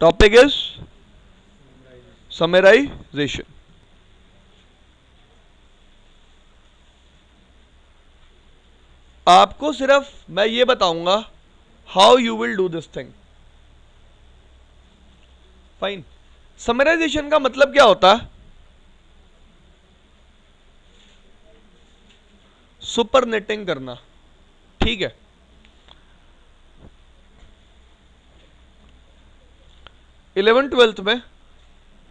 Topic is summarization. आपको सिर्फ मैं ये बताऊंगा how you will do this thing. Fine. Summarization का मतलब क्या होता है? सुपरनेटिंग करना। ठीक है। इलेवन ट्वेल्थ में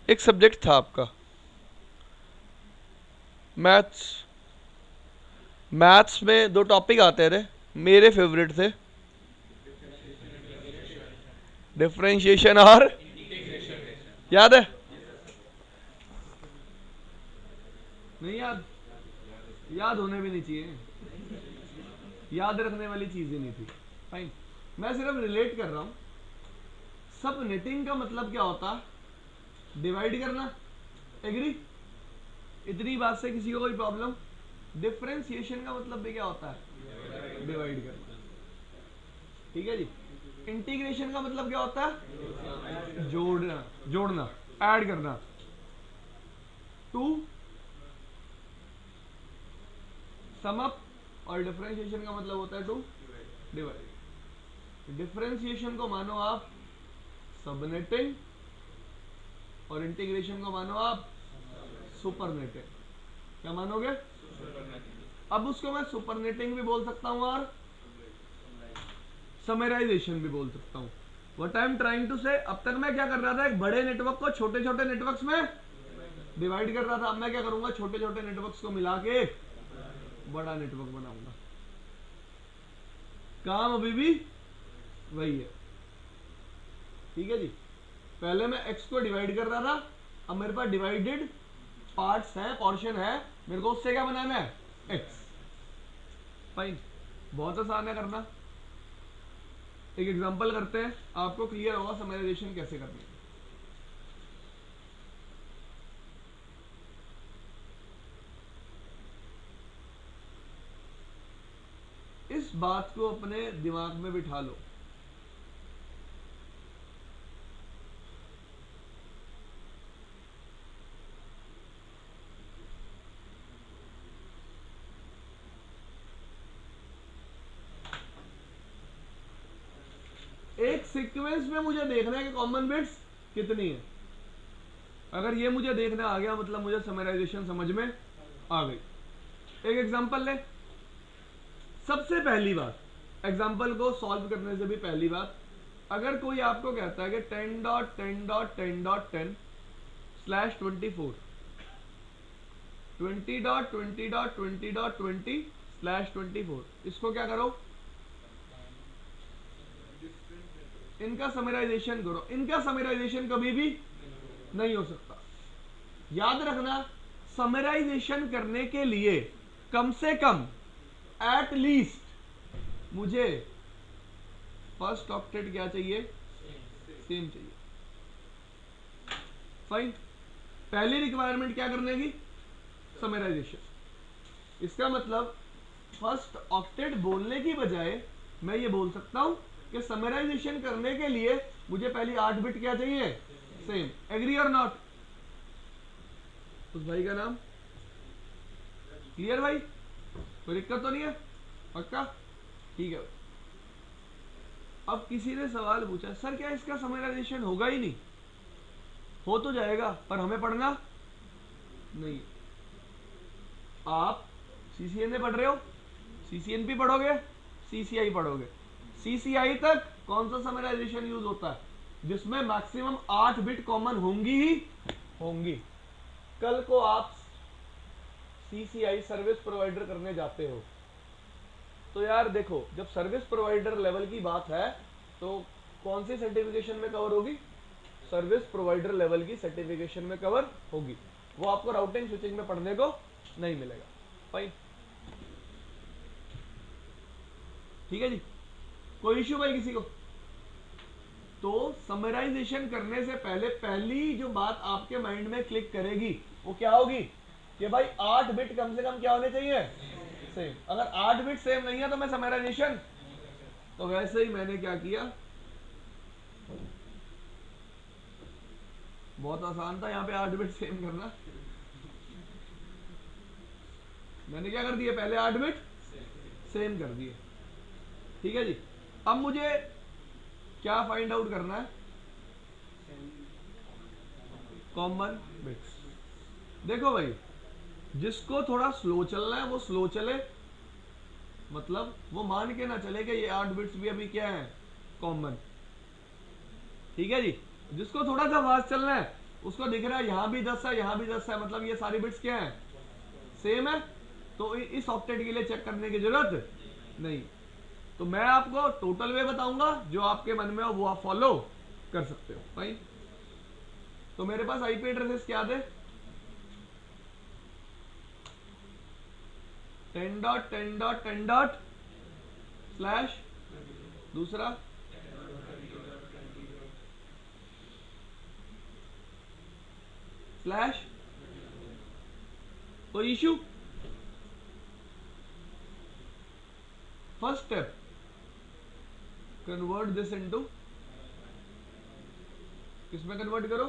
एक सब्जेक्ट था आपका मैथ्स। मैथ्स में दो टॉपिक आते थे, मेरे फेवरेट थे, डिफरेंशिएशन और याद है? नहीं याद? याद होने भी नहीं चाहिए, याद रखने वाली चीज ही नहीं थी। फाइन। मैं सिर्फ रिलेट कर रहा हूं। सब नेटिंग का मतलब क्या होता? डिवाइड करना। एग्री? इतनी बात से किसी को कोई प्रॉब्लम? डिफरेंशिएशन का मतलब भी क्या होता है? डिवाइड करना। ठीक है जी। इंटीग्रेशन का मतलब क्या होता है? जोड़ना, जोड़ना, ऐड करना। To sum up. और डिफरेंशिएशन का मतलब होता है टू डिवाइड। डिफरेंशिएशन को मानो आप सबनेटिंग और इंटीग्रेशन को मानो आप सुपरनेटिंग। क्या मानोगे? अब उसको मैं सुपरनेटिंग भी बोल सकता हूं और समराइजेशन भी बोल सकता हूं। What I am trying to say, अब तक मैं क्या कर रहा था? एक बड़े नेटवर्क को छोटे छोटे नेटवर्क्स में डिवाइड कर रहा था। अब मैं क्या करूंगा? छोटे छोटे नेटवर्क्स को मिला के एक बड़ा नेटवर्क बनाऊंगा। काम अभी भी वही है। ठीक है जी। पहले मैं x को डिवाइड कर रहा था, अब मेरे पास डिवाइडेड पार्ट्स है, पोर्शन है, मेरे को उससे क्या बनाना है? x। फाइन। बहुत आसान है करना। एक एग्जांपल करते हैं, आपको क्लियर होगा समराइजेशन कैसे करनी है। इस बात को अपने दिमाग में बिठा लो। एक सीक्वेंस में मुझे देखना है कि कॉमन बिट्स कितनी है। अगर ये मुझे देखना आ गया मतलब मुझे समराइजेशन समझ में आ गई। एक एग्जांपल ले। सबसे पहली बात, एग्जांपल को सॉल्व करने से भी पहली बात, अगर कोई आपको कहता है कि 10.10.10.10 स्लैश 24 20.20.20.20 स्लैश 24, इसको क्या करो? इनका समराइजेशन करो। इनका समराइजेशन कभी भी नहीं हो सकता। याद रखना, समराइजेशन करने के लिए कम से कम एट लीस्ट मुझे फर्स्ट ऑक्टेट क्या चाहिए? सेम चाहिए। फाइन। पहली रिक्वायरमेंट क्या करने की? समराइजेशन। इसका मतलब फर्स्ट ऑक्टेट बोलने की बजाय मैं ये बोल सकता हूं कि समराइजेशन करने के लिए मुझे पहली 8 बिट क्या चाहिए? सेम। एग्री और नॉट? उस भाई का नाम क्लियर भाई? कोई दिक्कत तो नहीं है? पक्का? ठीक है। अब किसी ने सवाल पूछा, सर क्या इसका समराइजेशन होगा ही नहीं? हो तो जाएगा पर हमें पढ़ना नहीं। आप सीसीएन पढ़ रहे हो, सीसीएनपी पढ़ोगे, सीसीआई पढ़ोगे। सीसीआई तक कौन सा समराइजेशन यूज होता है? जिसमें मैक्सिमम 8 बिट कॉमन होंगी ही होंगी। कल को आप सीसीआई सर्विस प्रोवाइडर करने जाते हो तो यार देखो, जब सर्विस प्रोवाइडर लेवल की बात है तो कौन सी सर्टिफिकेशन में कवर होगी? सर्विस प्रोवाइडर लेवल की सर्टिफिकेशन में कवर होगी। वो आपको राउटिंग स्विचिंग में पढ़ने को नहीं मिलेगा। फाइन। ठीक है जी। कोई इश्यू भाई किसी को? तो समराइजेशन करने से पहले पहली जो बात आपके माइंड में क्लिक करेगी वो क्या होगी? कि भाई 8 बिट कम से कम क्या होने चाहिए? सेम। अगर 8 बिट सेम नहीं है तो मैं समराइजेशन। तो वैसे ही मैंने क्या किया, बहुत आसान था, यहाँ पे 8 बिट सेम करना। मैंने क्या कर दिया, पहले 8 बिट सेम कर दिए। ठीक है जी। अब मुझे क्या फाइंड आउट करना है, कॉमन बिट्स। देखो भाई, जिसको थोड़ा स्लो चलना है वो स्लो चले, मतलब वो मान के ना चले कि ये 8 बिट्स भी अभी क्या है, कॉमन। ठीक है जी। जिसको थोड़ा सा फास्ट चलना है उसको दिख रहा है यहां भी 10 है, यहां भी 10 है, मतलब ये सारी बिट्स क्या है, सेम है। तो इस ऑक्टेट के लिए चेक करने की जरूरत नहीं। तो मैं आपको टोटल वे बताऊंगा, जो आपके मन में हो वो आप फॉलो कर सकते हो भाई। तो मेरे पास आईपी एड्रेसेस क्या थे, 10.10.10. स्लैश, दूसरा स्लैश, कोई issue. First step, convert this into, किसमें कन्वर्ट करो,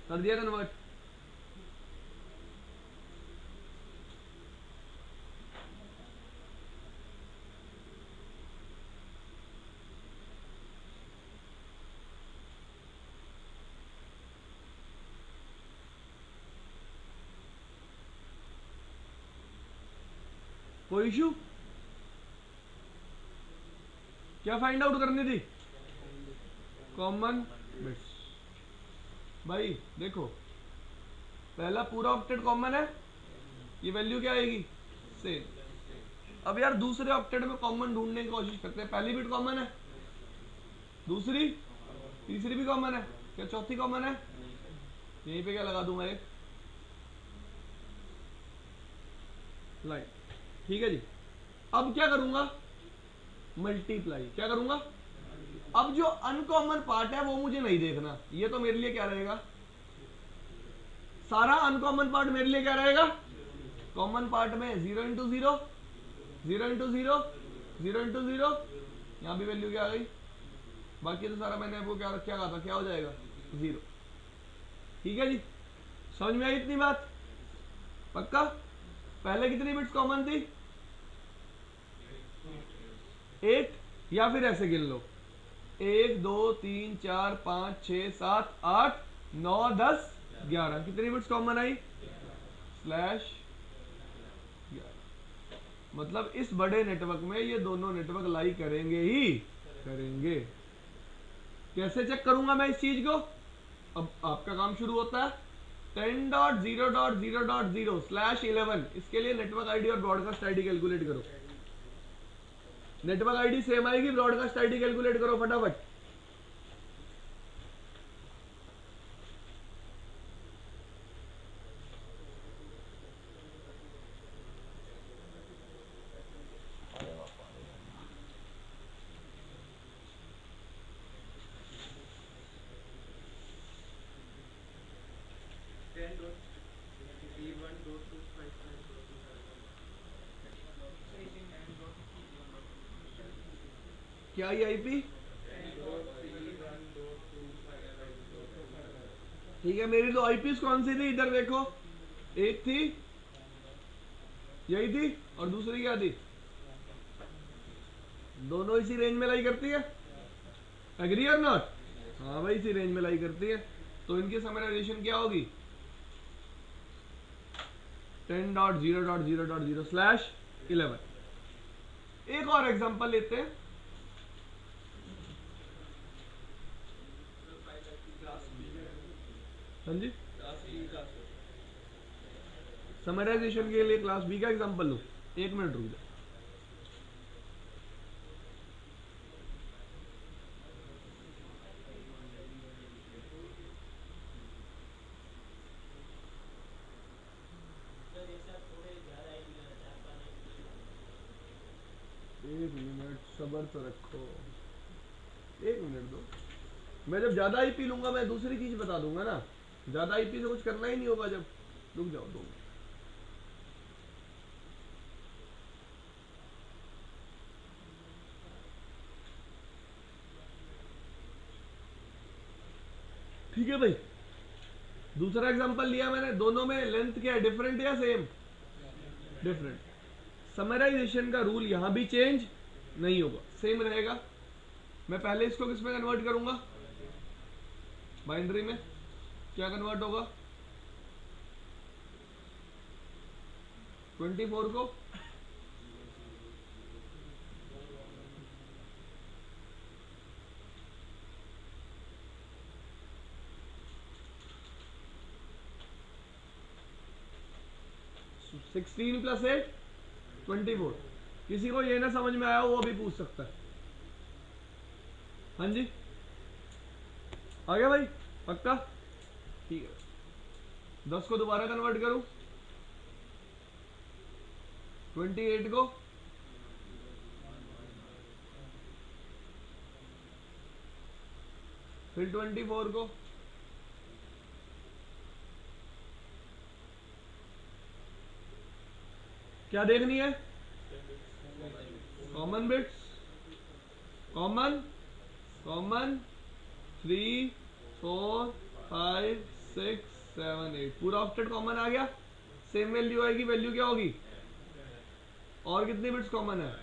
कर दिया कन्वर्ट। कोई इशू, क्या फाइंड आउट करनी थी, कॉमन बिट्स। भाई देखो, पहला पूरा ऑक्टेट कॉमन है, ये वैल्यू क्या आएगी, सेम। अब यार दूसरे ऑक्टेट में कॉमन ढूंढने की कोशिश करते हैं। पहली बिट कॉमन है, दूसरी, तीसरी भी कॉमन है, क्या चौथी कॉमन है, यहीं पे क्या लगा दूंगा, एक लाइन। ठीक है जी। अब क्या करूंगा, मल्टीप्लाई, क्या करूंगा। अब जो अनकॉमन पार्ट है वो मुझे नहीं देखना, ये तो मेरे लिए क्या रहेगा, सारा अनकॉमन पार्ट मेरे लिए क्या रहेगा, कॉमन पार्ट में 0 इंटू 0, 0 इंटू 0, 0 इंटू 0, यहां भी वैल्यू क्या आ गई। बाकी तो सारा मैंने आपको क्या क्या कहा था, क्या हो जाएगा, 0। ठीक है जी, समझ में आई इतनी बात, पक्का। पहले कितनी बिट्स कॉमन थी, 8, या फिर ऐसे गिन लो, 1 2 3 4 5 6 7 8 9 10 11, कितनी बिट्स कॉमन आई, स्लैश 11। मतलब इस बड़े नेटवर्क में ये दोनों नेटवर्क लाई करेंगे ही करेंगे। कैसे चेक करूंगा मैं इस चीज को, अब आपका काम शुरू होता है, 10.0.0.0 स्लैश 11, इसके लिए नेटवर्क आईडी और ब्रॉडकास्ट आईडी कैलकुलेट करो। नेटवर्क आईडी सेम आएगी, ब्रॉडकास्ट आईडी कैलकुलेट करो फटाफट। क्या ये आईपी, ठीक है। मेरी तो आईपी कौन सी थी, इधर देखो, एक थी यही थी और दूसरी क्या थी, दोनों इसी रेंज में लाई करती है, एग्री और नॉट। हाँ भाई, इसी रेंज में लाई करती है, तो इनकी समराइजेशन क्या होगी, 10.0.0.0 स्लैश 11। एक और एग्जांपल लेते हैं, हाँ जी, समराइजेशन के लिए क्लास बी का एग्जांपल लो, एक मिनट रुक जाओ। एक मिनट सबर तो रखो, एक मिनट दो, मैं जब ज्यादा आईपी लूंगा मैं दूसरी चीज बता दूंगा ना, ज्यादा आईपी से कुछ करना ही नहीं होगा जब। रुक जाओ 2 मिनट। ठीक है भाई, दूसरा एग्जांपल लिया मैंने, दोनों में लेंथ क्या है, डिफरेंट या सेम? डिफरेंट। समराइजेशन का रूल यहां भी चेंज नहीं होगा, सेम रहेगा। मैं पहले इसको किस में कन्वर्ट करूंगा, बाइनरी में। क्या कन्वर्ट होगा, 24 को 16 + 8 24। किसी को ये ना समझ में आया वो भी पूछ सकता है। हाँ जी, आ गया भाई, पक्का? ठीक है, 10 को दोबारा कन्वर्ट करूं, 28 को फिर 24 को, क्या देखनी है, कॉमन बिट्स, कॉमन कॉमन 3 4 5 6 7 8, पूरा ऑक्टेट कॉमन आ गया। सेम वैल्यू आएगी, वैल्यू क्या होगी, और कितनी बिट्स कॉमन है,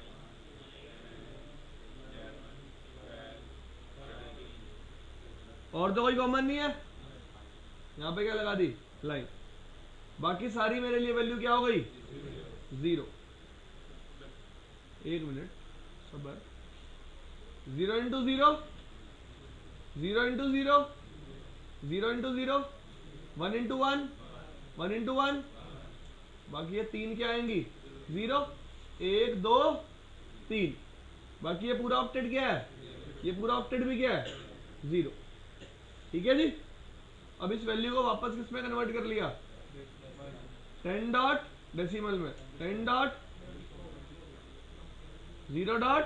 और तो कोई कॉमन नहीं है। यहां पे क्या लगा दी, लाइन। बाकी सारी मेरे लिए वैल्यू क्या हो गई, 0। 1 मिनट सबर, 0 × 0, 0 × 0, 0 × 0, 1 × 1, 1 × 1। बाकी ये 3 क्या आएंगी, 0 1 2 3। बाकी ये पूरा ऑक्टेट क्या है, ये पूरा ऑक्टेट भी क्या है, 0। ठीक है जी। अब इस वैल्यू को वापस किस में कन्वर्ट कर लिया, 10 डॉट डेसिमल में, 10 डॉट 0 डॉट,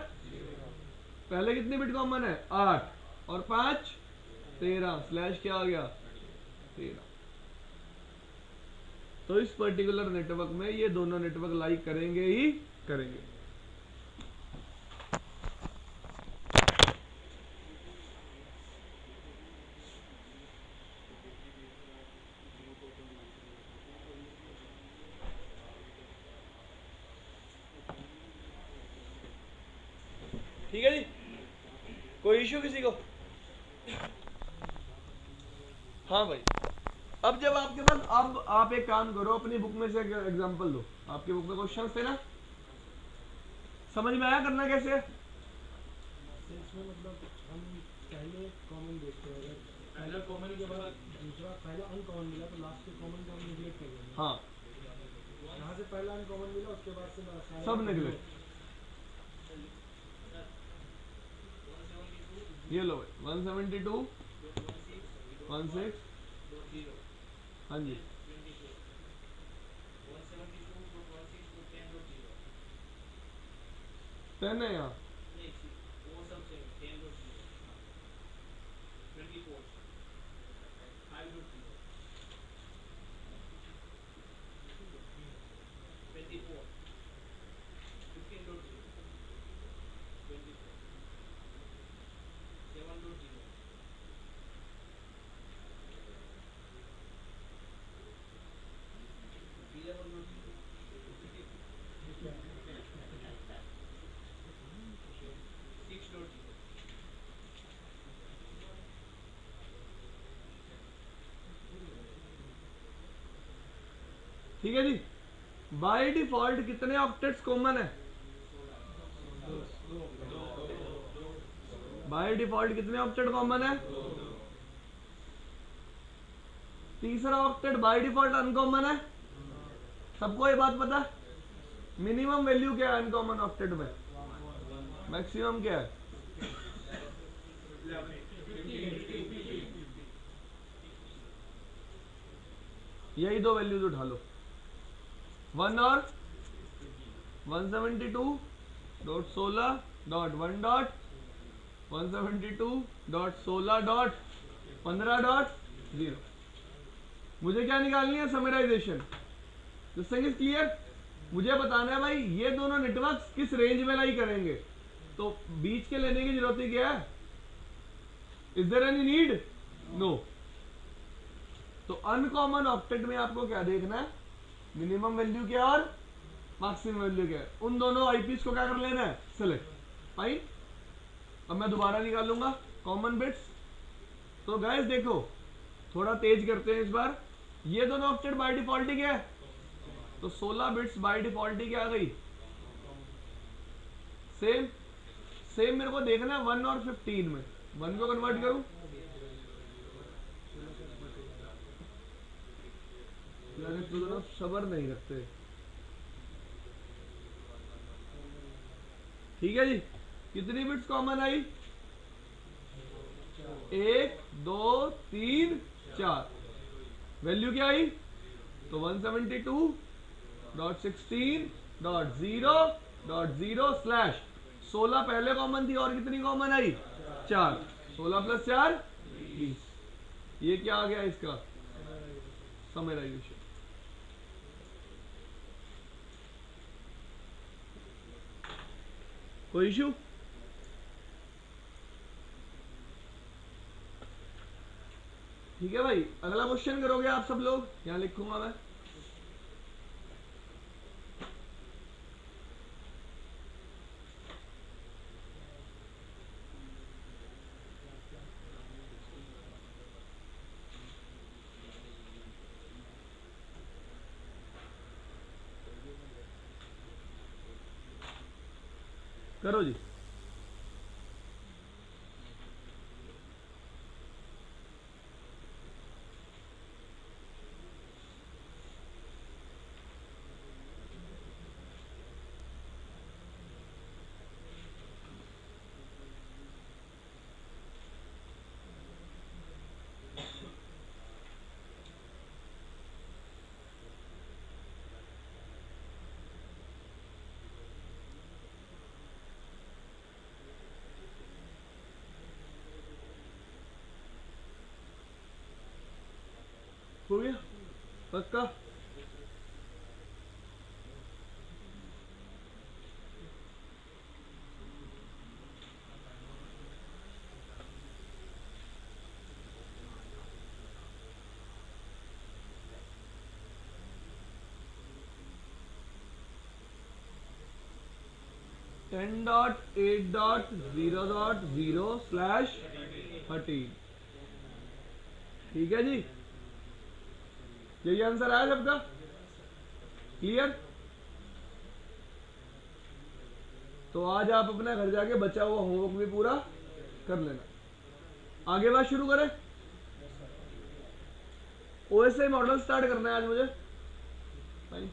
पहले कितनी बिट कॉमन है, 8 और 5 13, स्लैश क्या आ गया, 13। तो इस पर्टिकुलर नेटवर्क में ये दोनों नेटवर्क लाइक करेंगे ही करेंगे। ठीक है जी, कोई इश्यू किसी को? हाँ भाई, अब जब आपके पास, अब आप एक काम करो, अपनी बुक में से एग्जांपल दो। आपकी बुक में क्वेश्चन थे ना, समझ में आया करना कैसे है? इसमें मतलब हम पहले कॉमन देखते हैं, अगर पहला कॉमन के बाद दूसरा पहला अनकॉमन मिला तो लास्ट के कॉमन को हम निगलेक्ट कर देंगे। हाँ, यहाँ से पहला अनकॉमन मिला उसके बाद से सब निगलेक्ट। ये लो भाई, 172 16, हाँ जी, 10 है यहाँ। ठीक है जी, बाय डिफॉल्ट कितने ऑक्टेट्स कॉमन है, बाय डिफॉल्ट कितने ऑक्टेट कॉमन है, तीसरा ऑक्टेट बाय डिफॉल्ट अनकॉमन है। सबको ये बात पता है? मिनिमम वैल्यू क्या है अनकॉमन ऑक्टेट में, मैक्सिमम क्या है, यही दो वैल्यूज उठा लो, 1 और 172.16.1 172.16.15.0 मुझे क्या निकालनी है? Summarization. This thing is clear. मुझे बताना है भाई ये दोनों नेटवर्क्स किस रेंज में लाई करेंगे, तो बीच के लेने की जरूरत ही क्या है? Is there any need? No. तो अनकॉमन ऑक्टेट में आपको क्या देखना है? मिनिमम वैल्यू क्या और मैक्सिमम वैल्यू क्या है। उन दोनों आईपीस को क्या कर लेना है? सिलेक्ट। फाइन। अब मैं दोबारा निकालूंगा कॉमन बिट्स। तो गाइस देखो थोड़ा तेज करते हैं इस बार। ये दोनों ऑक्टेट बाय डिफॉल्ट ही क्या है? तो 16 बिट्स बाय डिफॉल्ट ही क्या आ गई? सेम। सेम मेरे को देखना है 1 और 15 में। 1 को कन्वर्ट करूं यार, एक दोनों सबर नहीं रखते। ठीक है जी। कितनी बिट्स कॉमन आई? 1 2 3 4। वैल्यू क्या आई? तो 172.16.0.0/16 पहले कॉमन थी और कितनी कॉमन आई? 4। 16 + 4 20। ये क्या आ गया इसका? समराइजेशन। कोई इशू? ठीक है भाई, अगला क्वेश्चन करोगे आप सब लोग? यहां लिखूंगा मैं। करो जी। हो गया पक्का? Ten dot 8.0.0/13। ठीक है जी, यही आंसर आया सबका? क्लियर? तो आज आप अपने घर जाके बचा हुआ होमवर्क भी पूरा कर लेना। आगे बात शुरू करें। ओएसआई मॉडल स्टार्ट करना है आज मुझे। भाई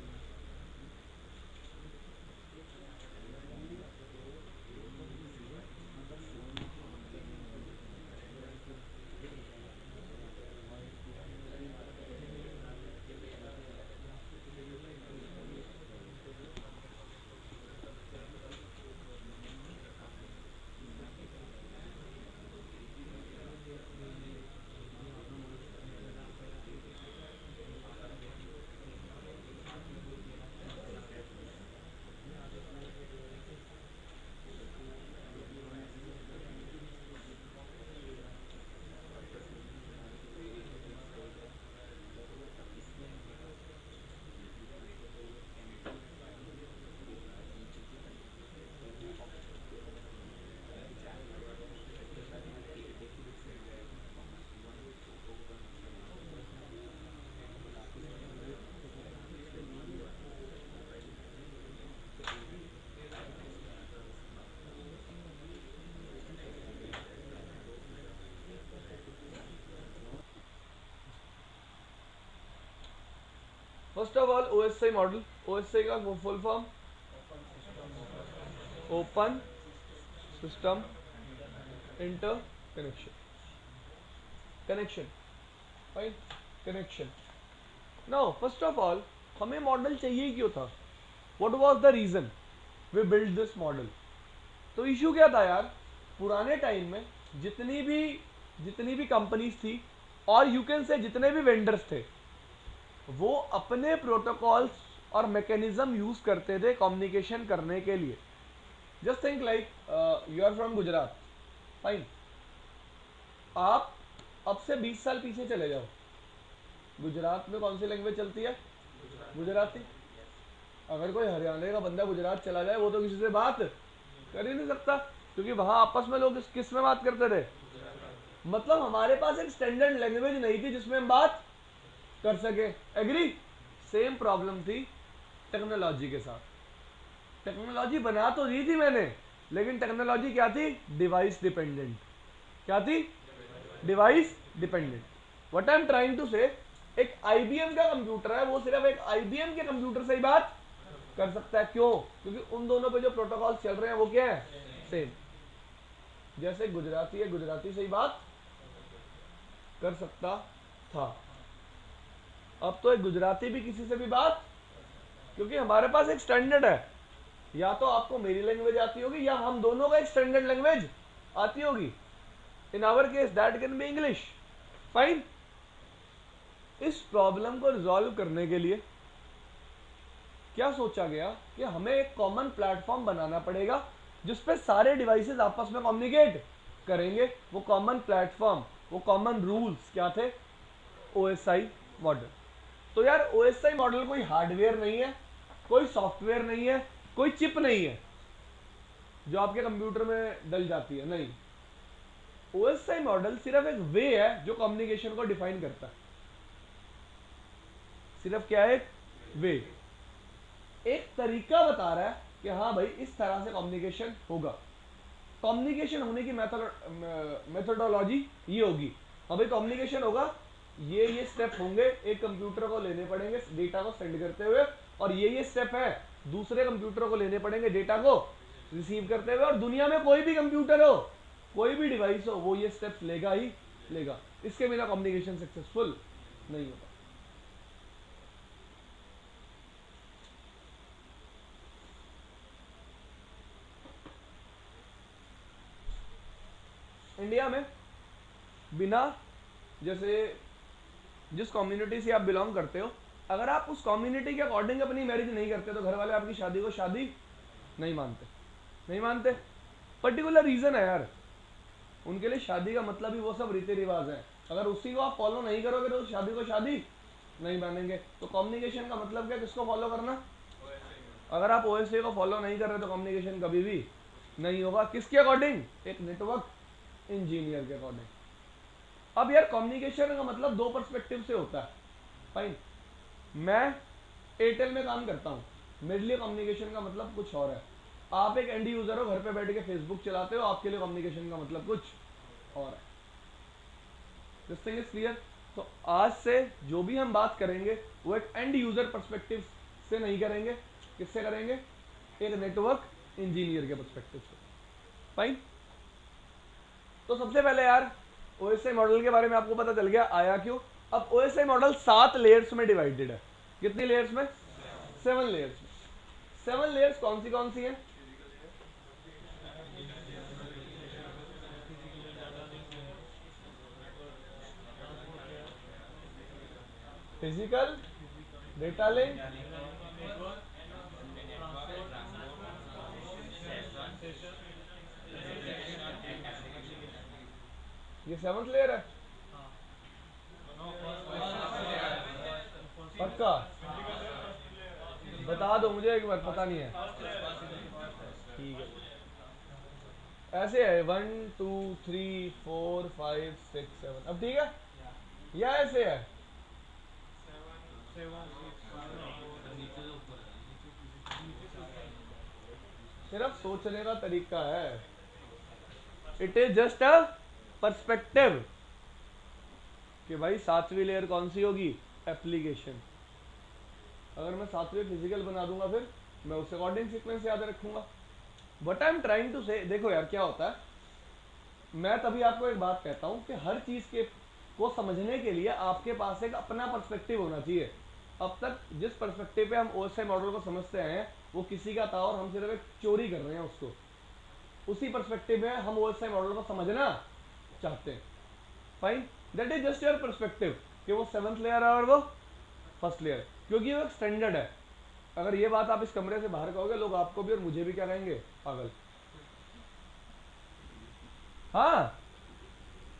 1st of all OSI model, OSI का full form open system interconnection. Connection, fine, connection. Now first of all हमें मॉडल चाहिए क्यों था? What was the reason we build this model? तो इशू क्या था यार? पुराने टाइम में जितनी भी कंपनीज थी और यू कैन से जितने भी वेंडर्स थे, वो अपने प्रोटोकॉल्स और मैकेनिज्म यूज करते थे कम्युनिकेशन करने के लिए। Just think like you are from Gujarat, fine, आप अब से 20 साल पीछे चले जाओ, गुजरात में कौन सी लैंग्वेज चलती है? गुजराती। अगर कोई हरियाणा का बंदा गुजरात चला जाए, वो तो किसी से बात कर ही नहीं सकता, क्योंकि वहां आपस में लोग किस में बात करते थे? मतलब हमारे पास एक स्टैंडर्ड लैंग्वेज नहीं थी जिसमें हम बात कर सके। एग्री? सेम प्रॉब्लम थी टेक्नोलॉजी के साथ। टेक्नोलॉजी बना तो दी थी मैंने, लेकिन टेक्नोलॉजी क्या थी? Device dependent. क्या थी? Device dependent. What I am trying to say, एक आईबीएम का कंप्यूटर है, वो सिर्फ एक आईबीएम के कंप्यूटर से ही बात कर सकता है। क्यों? क्योंकि उन दोनों पे जो प्रोटोकॉल चल रहे हैं वो क्या है? सेम। जैसे गुजराती है, गुजराती से ही बात कर सकता था, अब तो एक गुजराती भी किसी से भी बात, क्योंकि हमारे पास एक स्टैंडर्ड है, या तो आपको मेरी लैंग्वेज आती होगी या हम दोनों का एक स्टैंडर्ड लैंग्वेज आती होगी। In our case that can be English, fine. इस प्रॉब्लम को रिजॉल्व करने के लिए क्या सोचा गया कि हमें एक कॉमन प्लेटफॉर्म बनाना पड़ेगा जिसपे सारे डिवाइसेस आपस में कम्युनिकेट करेंगे। वो कॉमन प्लेटफॉर्म, वो कॉमन रूल्स क्या थे? OSI model. तो यार ओएसआई मॉडल कोई हार्डवेयर नहीं है, कोई सॉफ्टवेयर नहीं है, कोई चिप नहीं है जो आपके कंप्यूटर में डल जाती है, नहीं। ओएसआई मॉडल सिर्फ एक वे है जो कम्युनिकेशन को डिफाइन करता है। सिर्फ क्या है? एक वे, एक तरीका बता रहा है कि हाँ भाई इस तरह से कम्युनिकेशन होगा। कम्युनिकेशन होने की मेथोडोलॉजी ये होगी, हाँ भाई कम्युनिकेशन होगा, ये स्टेप होंगे, एक कंप्यूटर को लेने पड़ेंगे डेटा को सेंड करते हुए, और ये स्टेप है दूसरे कंप्यूटर को लेने पड़ेंगे डेटा को रिसीव करते हुए। और दुनिया में कोई भी कंप्यूटर हो, कोई भी डिवाइस हो, वो ये स्टेप्स लेगा ही लेगा। इसके बिना कम्युनिकेशन सक्सेसफुल नहीं होगा। इंडिया में बिना, जैसे जिस कम्युनिटी से आप बिलोंग करते हो, अगर आप उस कम्युनिटी के अकॉर्डिंग अपनी मैरिज नहीं करते तो घर वाले आपकी शादी को शादी नहीं मानते, नहीं मानते। पर्टिकुलर रीजन है यार, उनके लिए शादी का मतलब ही वो सब रीति रिवाज है। अगर उसी को आप फॉलो नहीं करोगे तो शादी को शादी नहीं मानेंगे। तो कम्युनिकेशन का मतलब क्या? किसको फॉलो करना? अगर आप ओएसए को फॉलो नहीं कर रहे तो कम्युनिकेशन कभी भी नहीं होगा। किसके अकॉर्डिंग? एक नेटवर्क इंजीनियर के अकॉर्डिंग। अब यार कम्युनिकेशन का मतलब दो पर्सपेक्टिव से होता है, फाइन। मैं एयरटेल में काम करता हूँ, मेरे लिए कम्युनिकेशन का मतलब कुछ और है। आप एक एंड यूजर हो, घर पे बैठ के फेसबुक चलाते हो, आपके लिए कम्युनिकेशन का मतलब कुछ और है। This thing is clear? तो आज से जो भी हम बात करेंगे वो एक एंड यूजर पर्सपेक्टिव से नहीं करेंगे। किससे करेंगे? एक नेटवर्क इंजीनियर के पर्सपेक्टिव से, फाइन। तो सबसे पहले यार ओएसआई मॉडल के बारे में आपको पता चल गया आया क्यों। अब ओएसआई मॉडल 7 लेयर्स में डिवाइडेड है। कितनी लेयर्स में? 7 लेयर्स में। 7 लेयर्स कौन सी हैं? फिजिकल, डेटा लिंक, ये 7th लेयर है पक्का? बता दो मुझे एक बार, पता नहीं है। ठीक है, ऐसे है 1 2 3 4 5 6 7। अब ठीक है, या ऐसे है? सिर्फ सोचने का तरीका है। It is just a perspective कि भाई 7वीं लेयर कौन सी होगी? एप्लीकेशन। अगर मैं 7वीं फिजिकल बना दूंगा फिर मैं उस अकॉर्डिंग सीक्वेंस याद रखूंगा। But I am trying to say, देखो यार क्या होता है, मैं तभी आपको एक बात कहता हूं कि हर चीज के को समझने के लिए आपके पास एक अपना पर्सपेक्टिव होना चाहिए। अब तक जिस पर्सपेक्टिव पे हम ओएसआई मॉडल को समझते हैं वो किसी का था और हम सिर्फ एक चोरी कर रहे हैं उसको। उसी पर्सपेक्टिव में हम ओएसआई मॉडल को समझना चाहते हैं। Fine, that is just your perspective कि वो 7th लेयर है और वो 1st लेयर, क्योंकि वो एक स्टैंडर्ड है। अगर ये बात आप इस कमरे से बाहर कहोगे, लोग आपको भी और मुझे भी क्या कहेंगे, पागल। हाँ,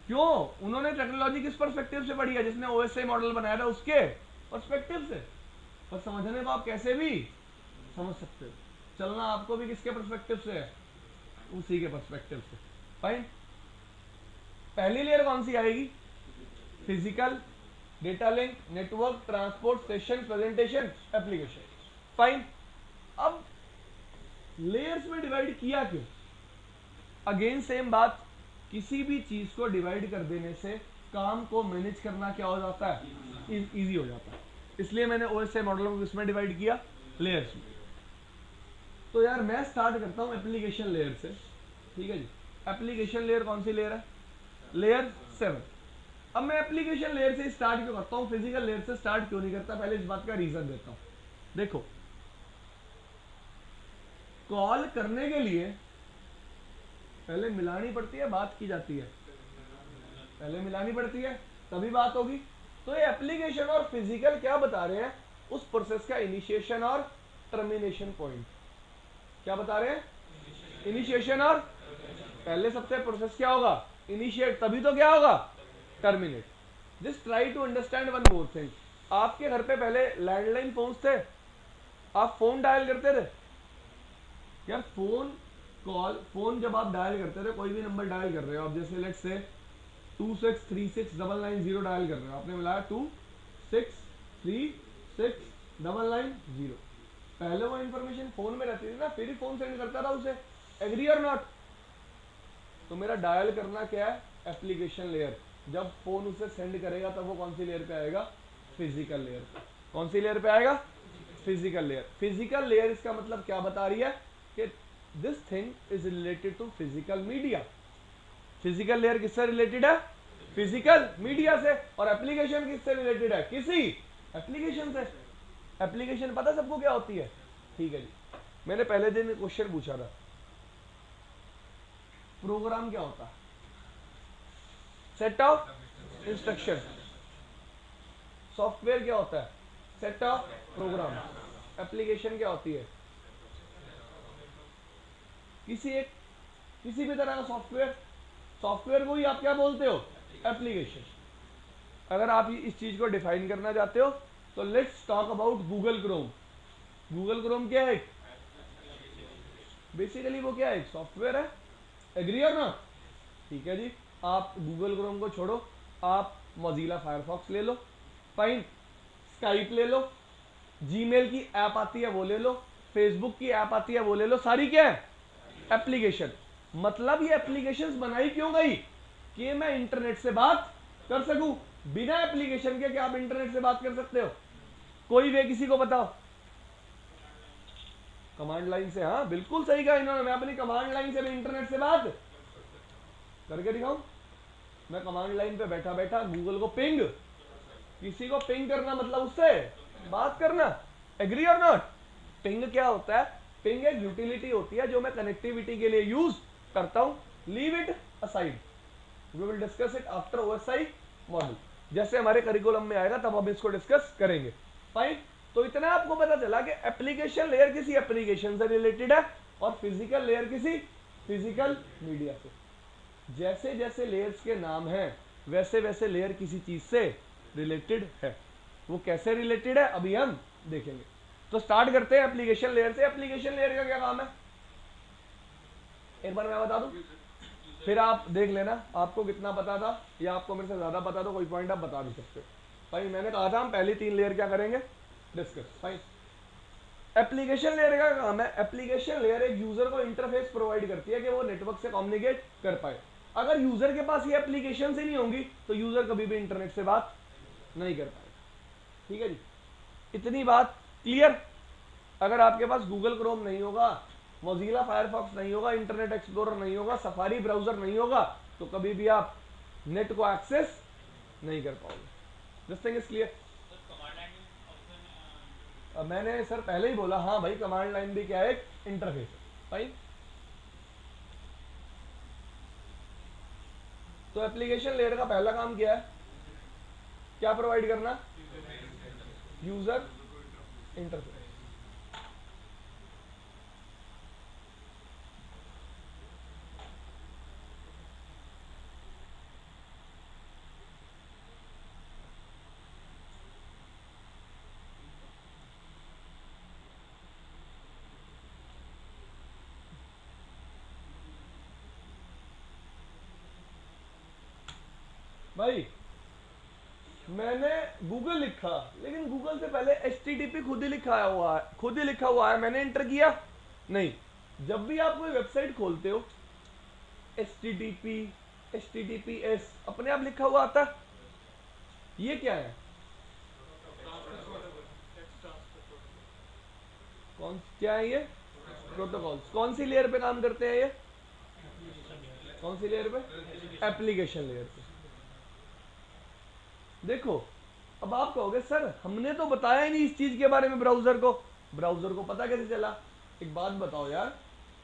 क्यों? उन्होंने टेक्नोलॉजी किस पर्सपेक्टिव से पढ़ी है? जिसने ओएसआई मॉडल बनाया था उसके पर्सपेक्टिव से। पर समझने को आप कैसे भी समझ सकते हो, चलना आपको भी किसके पर्सपेक्टिव से है, उसी के पर्सपेक्टिव से। फाइन, पहली लेयर कौन सी आएगी? Physical, data link, network, transport, session, presentation, application. Fine, अब लेयर्स में डिवाइड किया क्यों? अगेन सेम बात, किसी भी चीज को डिवाइड कर देने से काम को मैनेज करना क्या हो जाता है, इजी हो जाता है। इसलिए मैंने ओएसआई मॉडल को किसमें डिवाइड किया, लेयर्स में। तो यार मैं स्टार्ट करता हूं एप्लीकेशन लेयर से, ठीक है जी। एप्लीकेशन लेयर कौन सी लेयर है? लेयर 7। अब मैं एप्लीकेशन लेयर से स्टार्ट क्यों करता हूं, फिजिकल लेयर से स्टार्ट क्यों नहीं करता? पहले इस बात का रीजन देता हूं। देखो, कॉल करने के लिए पहले मिलानी पड़ती है, बात की जाती है, पहले मिलानी पड़ती है तभी बात होगी। तो ये एप्लीकेशन और फिजिकल क्या बता रहे हैं? उस प्रोसेस का इनिशिएशन और टर्मिनेशन पॉइंट। क्या बता रहे हैं? इनिशिएशन और, पहले सबसे प्रोसेस क्या होगा, इनिशिएट, तभी तो क्या होगा, terminate. Just try to understand one more thing. आपके घर पे पहले लैंडलाइन फोन थे, आप फोन डायल करते थे यार, फोन जब आप डायल करते थे, कोई भी नंबर डायल कर रहे हो आप, जैसे लेट्स से 26369990 डायल कर रहे हो, आपने मिलाया 26369990। पहले वो इंफॉर्मेशन फोन में रहती थी ना, फिर ही फोन सेंड करता था उसे, एग्री और नॉट? तो मेरा डायल करना क्या है, एप्लीकेशन लेयर। जब फोन उसे सेंड करेगा तब वो कौन सी लेयर पे आएगा, फिजिकल लेयर पे। कौन सी लेयर पे आएगा, फिजिकल लेयर। फिजिकल लेयर इसका मतलब क्या बता रही है कि this thing is related to physical media. Physical layer किससे रिलेटेड है, फिजिकल मीडिया से। और एप्लीकेशन किससे रिलेटेड है, किसी एप्लीकेशन से। एप्लीकेशन पता सबको क्या होती है, ठीक है जी। मैंने पहले दिन क्वेश्चन पूछा था, प्रोग्राम क्या होता है? Set of instruction. सॉफ्टवेयर क्या होता है? Set of programme. एप्लीकेशन क्या होती है? किसी भी तरह का सॉफ्टवेयर। सॉफ्टवेयर को ही आप क्या बोलते हो, एप्लीकेशन। अगर आप इस चीज को डिफाइन करना चाहते हो तो let's talk about Google Chrome. Google Chrome क्या है? बेसिकली वो क्या है, एक सॉफ्टवेयर है, एग्री और नॉट? ठीक है जी। आप गूगल क्रोम को छोड़ो, आप मोजिला फायरफॉक्स ले लो, फाइन, स्काइप ले लो, जीमेल की ऐप आती है वो ले लो, फेसबुक की ऐप आती है वो ले लो, सारी क्या है, एप्लीकेशन। मतलब ये एप्लीकेशंस बनाई क्यों गई, कि मैं इंटरनेट से बात कर सकूं। बिना एप्लीकेशन के क्या आप इंटरनेट से बात कर सकते हो? कोई वे किसी को बताओ। कमांड लाइन से, हाँ बिल्कुल सही कहा इन्होंने। मैं अपनी कमांड लाइन से भी इंटरनेट से बात करके दिखाऊं। मैं कमांड लाइन पे बैठा बैठा गूगल को पिंग, किसी को पिंग करना मतलब उससे बात करना, एग्री और नॉट? पिंग क्या होता है? पिंग एक यूटिलिटी होती है जो मैं कनेक्टिविटी के लिए यूज करता हूं। Leave it aside, we will discuss it after OSI model. जैसे हमारे करिकुलम में आएगा तब हम इसको डिस्कस करेंगे। फाइन, तो इतना आपको पता चला कि एप्लीकेशन लेयर किसी एप्लीकेशन से रिलेटेड है और फिजिकल लेयर किसी फिजिकल मीडिया से। जैसे जैसे लेयर्स के नाम हैं वैसे वैसे लेयर किसी चीज से रिलेटेड है। वो कैसे रिलेटेड है अभी हम देखेंगे। तो स्टार्ट करते हैं एप्लीकेशन लेयर से। एप्लीकेशन लेयर का क्या काम है, एक बार मैं बता दूं, फिर आप देख लेना आपको कितना पता था, या आपको मेरे से ज्यादा पता, तो कोई पॉइंट आप बता भी सकते हो। भाई मैंने कहा था हम पहली 3 लेयर क्या करेंगे, डिस्कस। फाइन, एप्लीकेशन लेयर का काम है, एप्लीकेशन लेयर एक यूजर को इंटरफेस प्रोवाइड करती है कि वो नेटवर्क से कम्युनिकेट कर पाए। अगर यूजर के पास ये एप्लीकेशन ही नहीं होंगी तो यूजर कभी भी इंटरनेट से बात नहीं कर पाएगा। ठीक है जी, इतनी बात क्लियर। अगर आपके पास गूगल क्रोम नहीं होगा, मोजिला फायरफॉक्स नहीं होगा, इंटरनेट एक्सप्लोरर नहीं होगा, सफारी ब्राउजर नहीं होगा, तो कभी भी आप नेट को एक्सेस नहीं कर पाओगे। This thing is clear. मैंने सर पहले ही बोला, हाँ भाई कमांड लाइन भी क्या है, एक इंटरफेस है। भाई तो एप्लीकेशन लेयर का पहला काम क्या है? क्या प्रोवाइड करना? User interface. भाई मैंने गूगल लिखा, लेकिन गूगल से पहले HTTP खुद ही लिखा हुआ है, मैंने एंटर किया नहीं। जब भी आप कोई वेबसाइट खोलते हो HTTP HTTPS अपने आप लिखा हुआ आता है। ये क्या है? क्या है ये? प्रोटोकॉल्स। कौन सी लेयर पे काम करते हैं ये? कौन सी लेयर पे? एप्लीकेशन लेयर पे। देखो अब आप कहोगे सर हमने तो बताया ही नहीं इस चीज के बारे में ब्राउजर को पता कैसे चला? एक बात बताओ यार,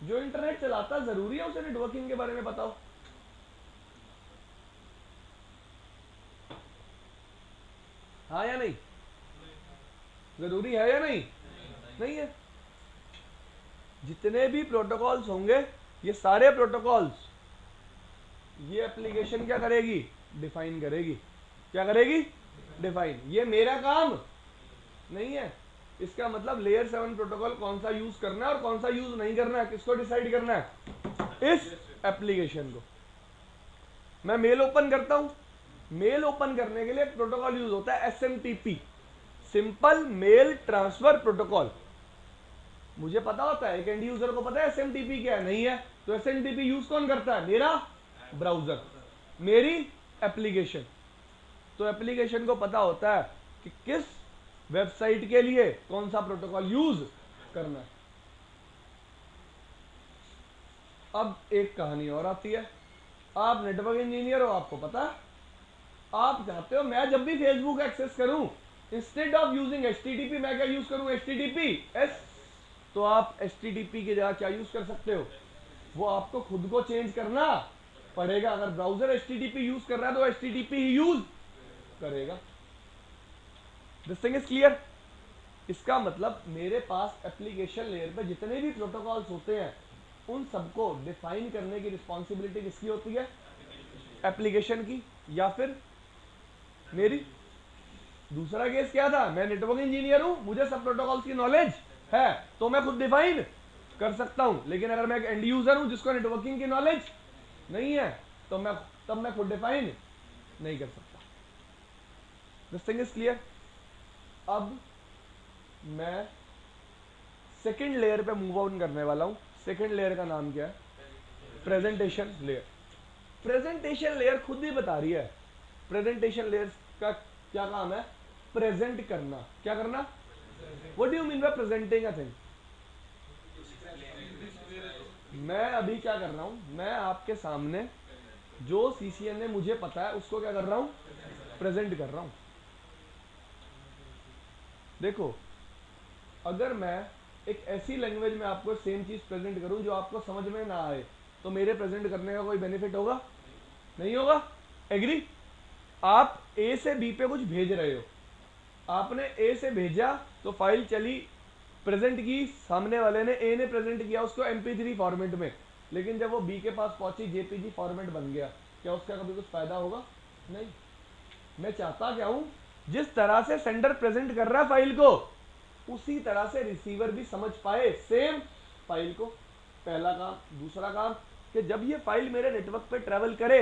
जो इंटरनेट चलाता जरूरी है उसे नेटवर्किंग के बारे में बताओ? हाँ या नहीं? जरूरी है या नहीं? नहीं है। जितने भी प्रोटोकॉल्स होंगे ये सारे प्रोटोकॉल्स ये एप्लीकेशन क्या करेगी? डिफाइन करेगी। क्या करेगी? डिफाइन। ये मेरा काम नहीं है। इसका मतलब लेयर 7 प्रोटोकॉल कौन सा यूज करना है और कौन सा यूज नहीं करना है किसको डिसाइड करना है? इस एप्लीकेशन को। मैं मेल ओपन करता हूं, मेल ओपन करने के लिए प्रोटोकॉल यूज होता है SMTP, simple mail transfer protocol. मुझे पता होता है, एक एंड यूजर को पता है SMTP क्या है? नहीं है। तो SMTP यूज कौन करता है? मेरा ब्राउजर, मेरी एप्लीकेशन। तो एप्लीकेशन को पता होता है कि किस वेबसाइट के लिए कौन सा प्रोटोकॉल यूज करना है। अब एक कहानी और आती है। आप नेटवर्क इंजीनियर हो, आपको पता है, आप चाहते हो मैं जब भी फेसबुक एक्सेस करूं इंस्टेड ऑफ यूजिंग HTTP मैं क्या यूज करूं? HTTPS। तो आप HTTP की जगह क्या यूज कर सकते हो? वो आपको खुद को चेंज करना पड़ेगा। अगर ब्राउजर HTTP यूज कर रहा है तो HTTP ही यूज करेगा। This thing is clear? इसका मतलब मेरे पास एप्लीकेशन लेयर पे जितने भी प्रोटोकॉल्स होते हैं उन सबको डिफाइन करने की रिस्पॉन्सिबिलिटी किसकी होती है? एप्लीकेशन की, या फिर मेरी। दूसरा केस क्या था? मैं नेटवर्क इंजीनियर हूं, मुझे सब प्रोटोकॉल्स की नॉलेज है तो मैं खुद डिफाइन कर सकता हूं। लेकिन अगर मैं एक एंड यूजर हूं जिसको नेटवर्किंग की नॉलेज नहीं है तो मैं खुद डिफाइन नहीं कर सकता। This thing is clear? अब मैं सेकंड लेयर पे मूव ऑन करने वाला हूं। सेकंड लेयर का नाम क्या है? Presentation layer. प्रेजेंटेशन लेयर खुद ही बता रही है प्रेजेंटेशन लेयर का क्या काम है? प्रेजेंट करना। क्या करना? What do you mean by presenting a thing? मैं अभी क्या कर रहा हूं? मैं आपके सामने जो CCN ने मुझे पता है उसको क्या कर रहा हूं? प्रेजेंट कर रहा हूं। देखो अगर मैं एक ऐसी लैंग्वेज में आपको सेम चीज प्रेजेंट करूं जो आपको समझ में ना आए तो मेरे प्रेजेंट करने का कोई बेनिफिट होगा? नहीं होगा। एग्री? आप A से B पे कुछ भेज रहे हो, आपने A से भेजा तो फाइल चली, प्रेजेंट की, सामने वाले ने A ने प्रेजेंट किया उसको MP3 फॉर्मेट में, लेकिन जब वो B के पास पहुंची JPG फॉर्मेट बन गया, क्या उसका कभी कुछ फायदा होगा? नहीं। मैं चाहता क्या हूं? जिस तरह से सेंडर प्रेजेंट कर रहा है फाइल को उसी तरह से रिसीवर भी समझ पाए सेम फाइल को। पहला काम। दूसरा काम कि जब ये फाइल मेरे नेटवर्क पे ट्रेवल करे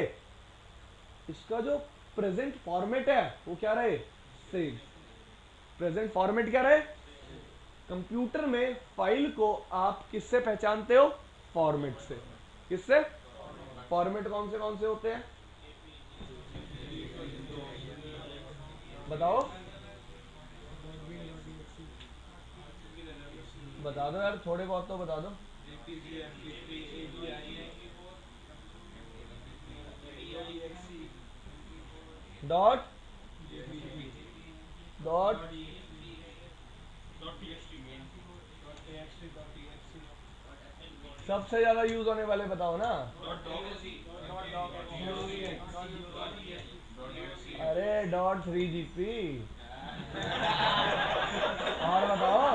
इसका जो प्रेजेंट फॉर्मेट है वो क्या रहे? सेम। प्रेजेंट फॉर्मेट क्या रहे? कंप्यूटर में फाइल को आप किससे पहचानते हो? फॉर्मेट से। किससे? फॉर्मेट कौन से होते हैं? बताओ, बता दो यार, थोड़े बहुत तो बता दो। डॉट डॉट सबसे ज्यादा यूज होने वाले बताओ ना। अरे .3gp और बताओ,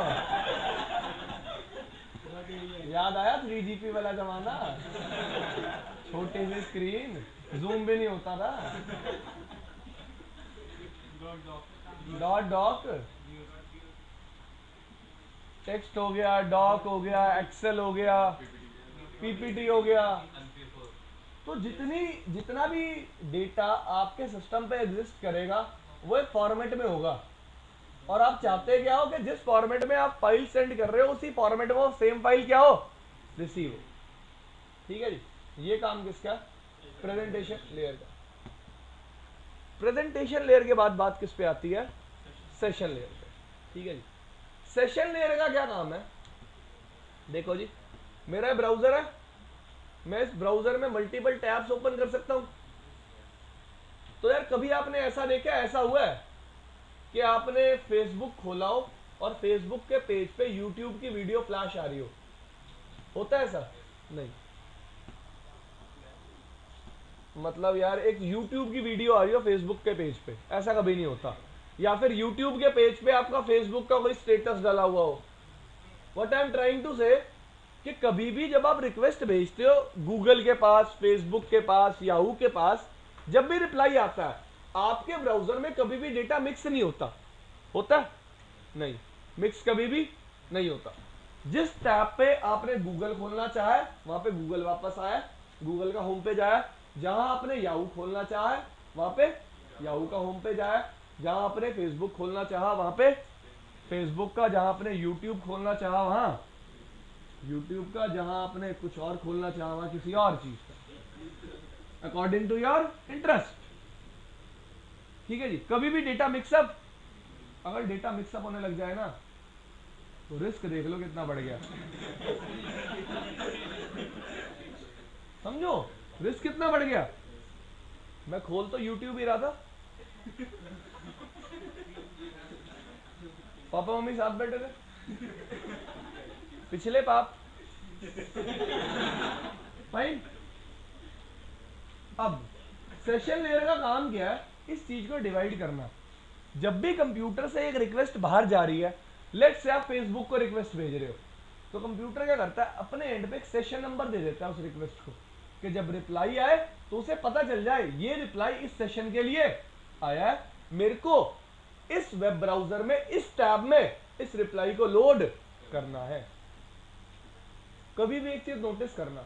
याद आया 3gp वाला जमाना, छोटी सी स्क्रीन, जूम भी नहीं होता था। डॉक टेक्स्ट हो गया, डॉक हो गया, एक्सेल हो गया, पीपीटी हो गया। तो जितना भी डेटा आपके सिस्टम पे एग्जिस्ट करेगा वो एक फॉर्मेट में होगा, और आप चाहते क्या हो कि जिस फॉर्मेट में आप फाइल सेंड कर रहे हो उसी फॉर्मेट में वो सेम फाइल क्या हो, रिसीव हो। ठीक है जी, ये काम किसका, प्रेजेंटेशन लेयर का। प्रेजेंटेशन लेयर के बाद बात किस पे आती है, सेशन लेयर पे। ठीक है जी, सेशन लेयर का क्या काम है, देखो जी, मेरा ब्राउजर है, मैं इस ब्राउजर में मल्टीपल टैब्स ओपन कर सकता हूं। तो यार कभी आपने ऐसा देखा, ऐसा हुआ है कि आपने फेसबुक खोला हो और फेसबुक के पेज पे यूट्यूब की वीडियो फ्लैश आ रही हो, होता है ऐसा? नहीं, मतलब यार एक यूट्यूब की वीडियो आ रही हो फेसबुक के पेज पे, ऐसा कभी नहीं होता। या फिर यूट्यूब के पेज पे आपका फेसबुक का कोई स्टेटस डाला हुआ हो। What I am trying to say कि कभी भी जब आप रिक्वेस्ट भेजते हो गूगल के पास, फेसबुक के पास, याहू के पास, जब भी रिप्लाई आता है आपके ब्राउजर में कभी भी डेटा मिक्स नहीं होता। होता है? नहीं, मिक्स कभी भी नहीं होता। जिस टैब पे आपने गूगल खोलना चाहा है वहां पे गूगल वापस आया, गूगल का होम पेज आया। जहां आपने याहू खोलना चाहा है वहां पे याहू का होम पेज आया। जहां आपने फेसबुक खोलना चाहा वहां पे फेसबुक का, जहां आपने यूट्यूब खोलना चाहा वहां यूट्यूब का, जहां आपने कुछ और खोलना चाहा वहां किसी और चीज का, अकॉर्डिंग टू योर इंटरेस्ट। ठीक है जी, कभी भी डेटा मिक्सअप, अगर डेटा मिक्सअप होने लग जाए ना तो रिस्क देख लो कितना बढ़ गया। समझो रिस्क कितना बढ़ गया। मैं खोल तो यूट्यूब ही रहा था, पापा मम्मी साथ बैठे थे, पिछले पाप फाइन। अब सेशन लेयर का काम क्या है, इस चीज को डिवाइड करना। जब भी कंप्यूटर से एक रिक्वेस्ट बाहर जा रही है, लेट्स से आप फेसबुक को रिक्वेस्ट भेज रहे हो, तो कंप्यूटर क्या करता है, अपने एंड पे एक सेशन नंबर दे देता है उस रिक्वेस्ट को, कि जब रिप्लाई आए तो उसे पता चल जाए ये रिप्लाई इस सेशन के लिए आया है, मेरे को इस वेब ब्राउजर में, इस टैब में इस रिप्लाई को लोड करना है। कभी भी एक चीज नोटिस करना,